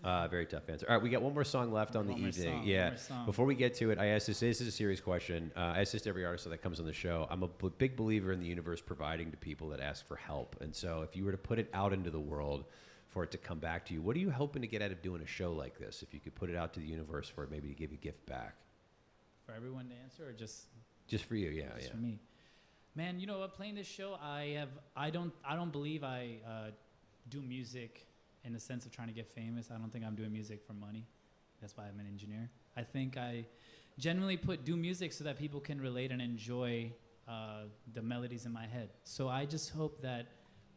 [SPEAKER 1] Very tough answer. All right, we got one more song left on the
[SPEAKER 2] One more
[SPEAKER 1] evening.
[SPEAKER 2] song,
[SPEAKER 1] Yeah.
[SPEAKER 2] one more song.
[SPEAKER 1] Before we get to it, I asked this. This is a serious question. I ask this to every artist that comes on the show. I'm a big believer in the universe providing to people that ask for help. And so, if you were to put it out into the world for it to come back to you, what are you hoping to get out of doing a show like this? If you could put it out to the universe for it, maybe to give you a gift back,
[SPEAKER 2] For everyone to answer, or just
[SPEAKER 1] just for you. Yeah,
[SPEAKER 2] just
[SPEAKER 1] yeah.
[SPEAKER 2] for me? Man, you know what? Playing this show, I don't believe I do music in the sense of trying to get famous. I don't think I'm doing music for money. That's why I'm an engineer. I think I genuinely do music so that people can relate and enjoy the melodies in my head. So I just hope that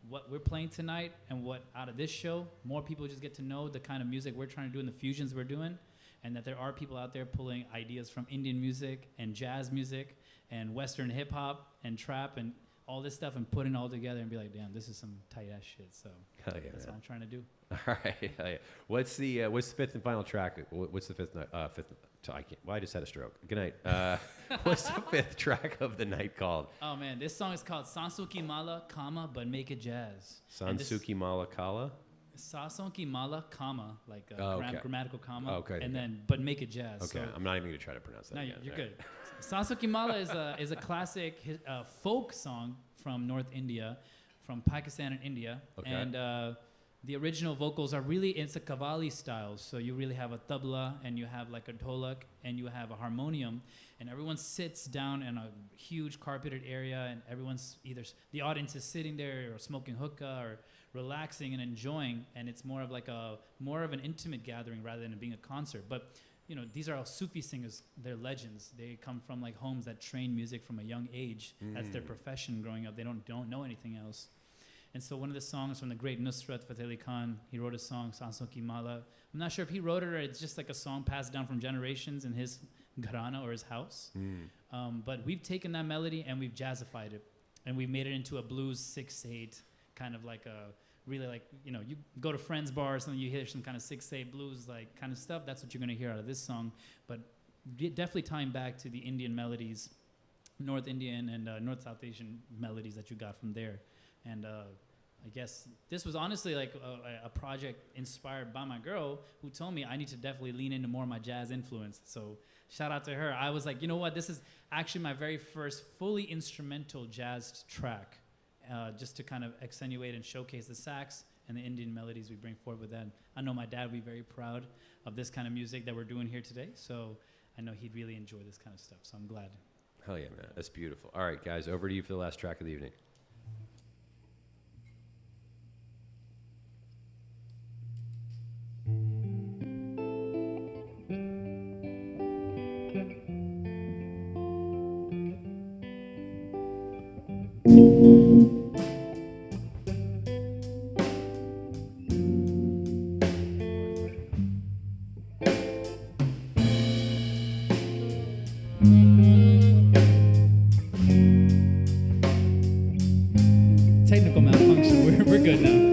[SPEAKER 2] what we're playing tonight and what out of this show, more people just get to know the kind of music we're trying to do and the fusions we're doing, and that there are people out there pulling ideas from Indian music and jazz music and Western hip hop and trap and all this stuff and putting it all together and be like, damn, this is some tight ass shit. So
[SPEAKER 1] Hell yeah,
[SPEAKER 2] that's
[SPEAKER 1] man.
[SPEAKER 2] what I'm trying to do.
[SPEAKER 1] All right. Hell yeah. What's the fifth and final track? What's the fifth? I can't. Well, I just had a stroke. Good night. What's the fifth track of the night called?
[SPEAKER 2] Oh man, this song is called Sansuki Mala, comma, but make it jazz. And this-
[SPEAKER 1] Sansuki Malakala.
[SPEAKER 2] Sasonki Mala, comma, like a
[SPEAKER 1] Oh, okay.
[SPEAKER 2] grammatical comma,
[SPEAKER 1] Okay,
[SPEAKER 2] and
[SPEAKER 1] okay.
[SPEAKER 2] then but make it jazz.
[SPEAKER 1] Okay,
[SPEAKER 2] So,
[SPEAKER 1] I'm not even going to try to pronounce that.
[SPEAKER 2] no,
[SPEAKER 1] again.
[SPEAKER 2] you're
[SPEAKER 1] All right.
[SPEAKER 2] good. Sansuki Mala is a classic folk song from North India, from Pakistan and India,
[SPEAKER 1] Okay.
[SPEAKER 2] and the original vocals are really, it's a Qawwali style. So you really have a tabla, and you have like a dholak, and you have a harmonium, and everyone sits down in a huge carpeted area, and everyone's the audience is sitting there or smoking hookah or relaxing and enjoying, and it's more of an intimate gathering rather than it being a concert. But you know, these are all Sufi singers. They're legends. They come from like homes that train music from a young age. That's their profession growing up. They don't know anything else. And so one of the songs from the great Nusrat Fateh Ali Khan, he wrote a song, Sansuki Mala. I'm not sure if he wrote it or it's just like a song passed down from generations in his gharana or his house.
[SPEAKER 1] Mm.
[SPEAKER 2] But we've taken that melody and we've jazzified it, and we've made it into a blues 6/8, kind of like a really like, you know, you go to Friends bar or something, you hear some kind of 6/8 blues like kind of stuff. That's what you're gonna hear out of this song, but definitely tying back to the Indian melodies, North Indian and North South Asian melodies that you got from there. And I guess this was honestly like a project inspired by my girl, who told me I need to definitely lean into more of my jazz influence. So shout out to her. I was like, you know what, this is actually my very first fully instrumental jazz track, just to kind of accentuate and showcase the sax and the Indian melodies we bring forward with that. I know my dad would be very proud of this kind of music that we're doing here today, so I know he'd really enjoy this kind of stuff, so I'm glad.
[SPEAKER 1] Hell yeah, man. That's beautiful. All right, guys, over to you for the last track of the evening.
[SPEAKER 2] Technical malfunction, we're good now.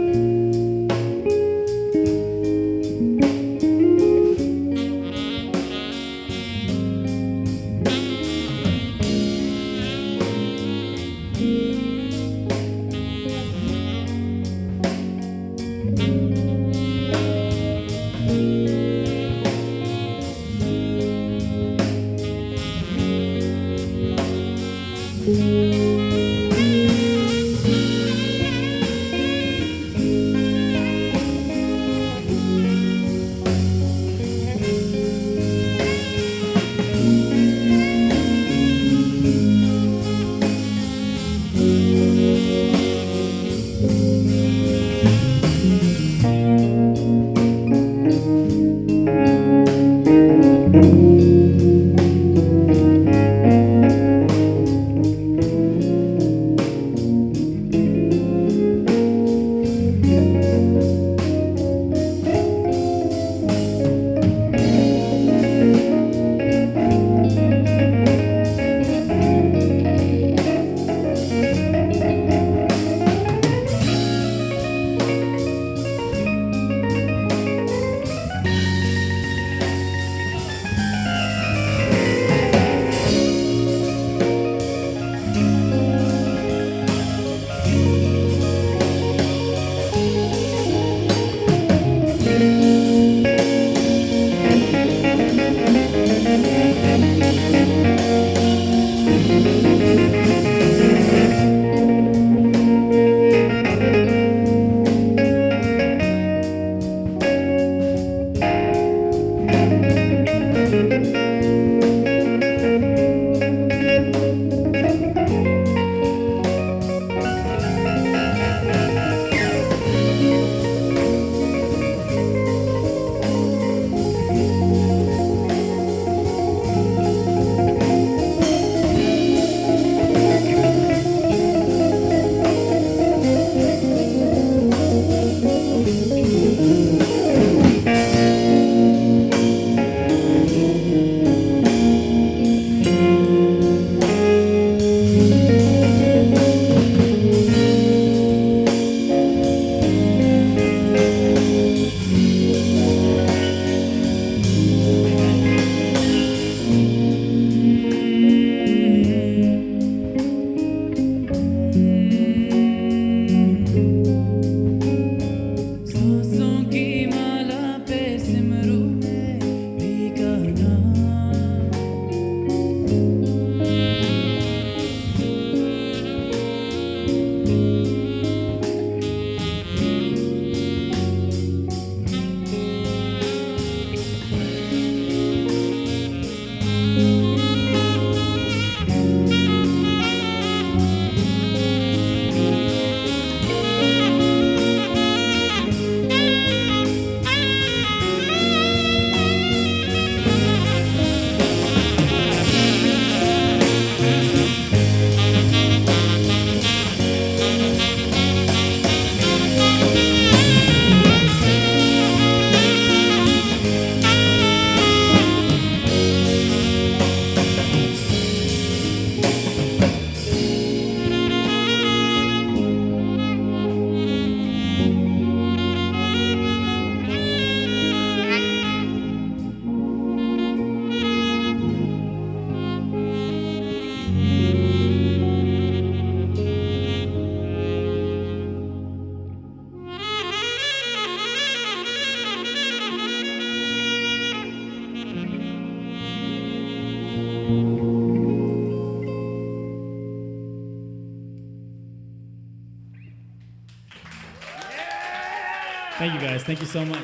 [SPEAKER 2] Thank you, guys. Thank you so much.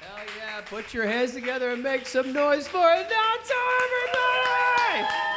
[SPEAKER 1] Hell yeah, put your hands together and make some noise for Ananto, everybody!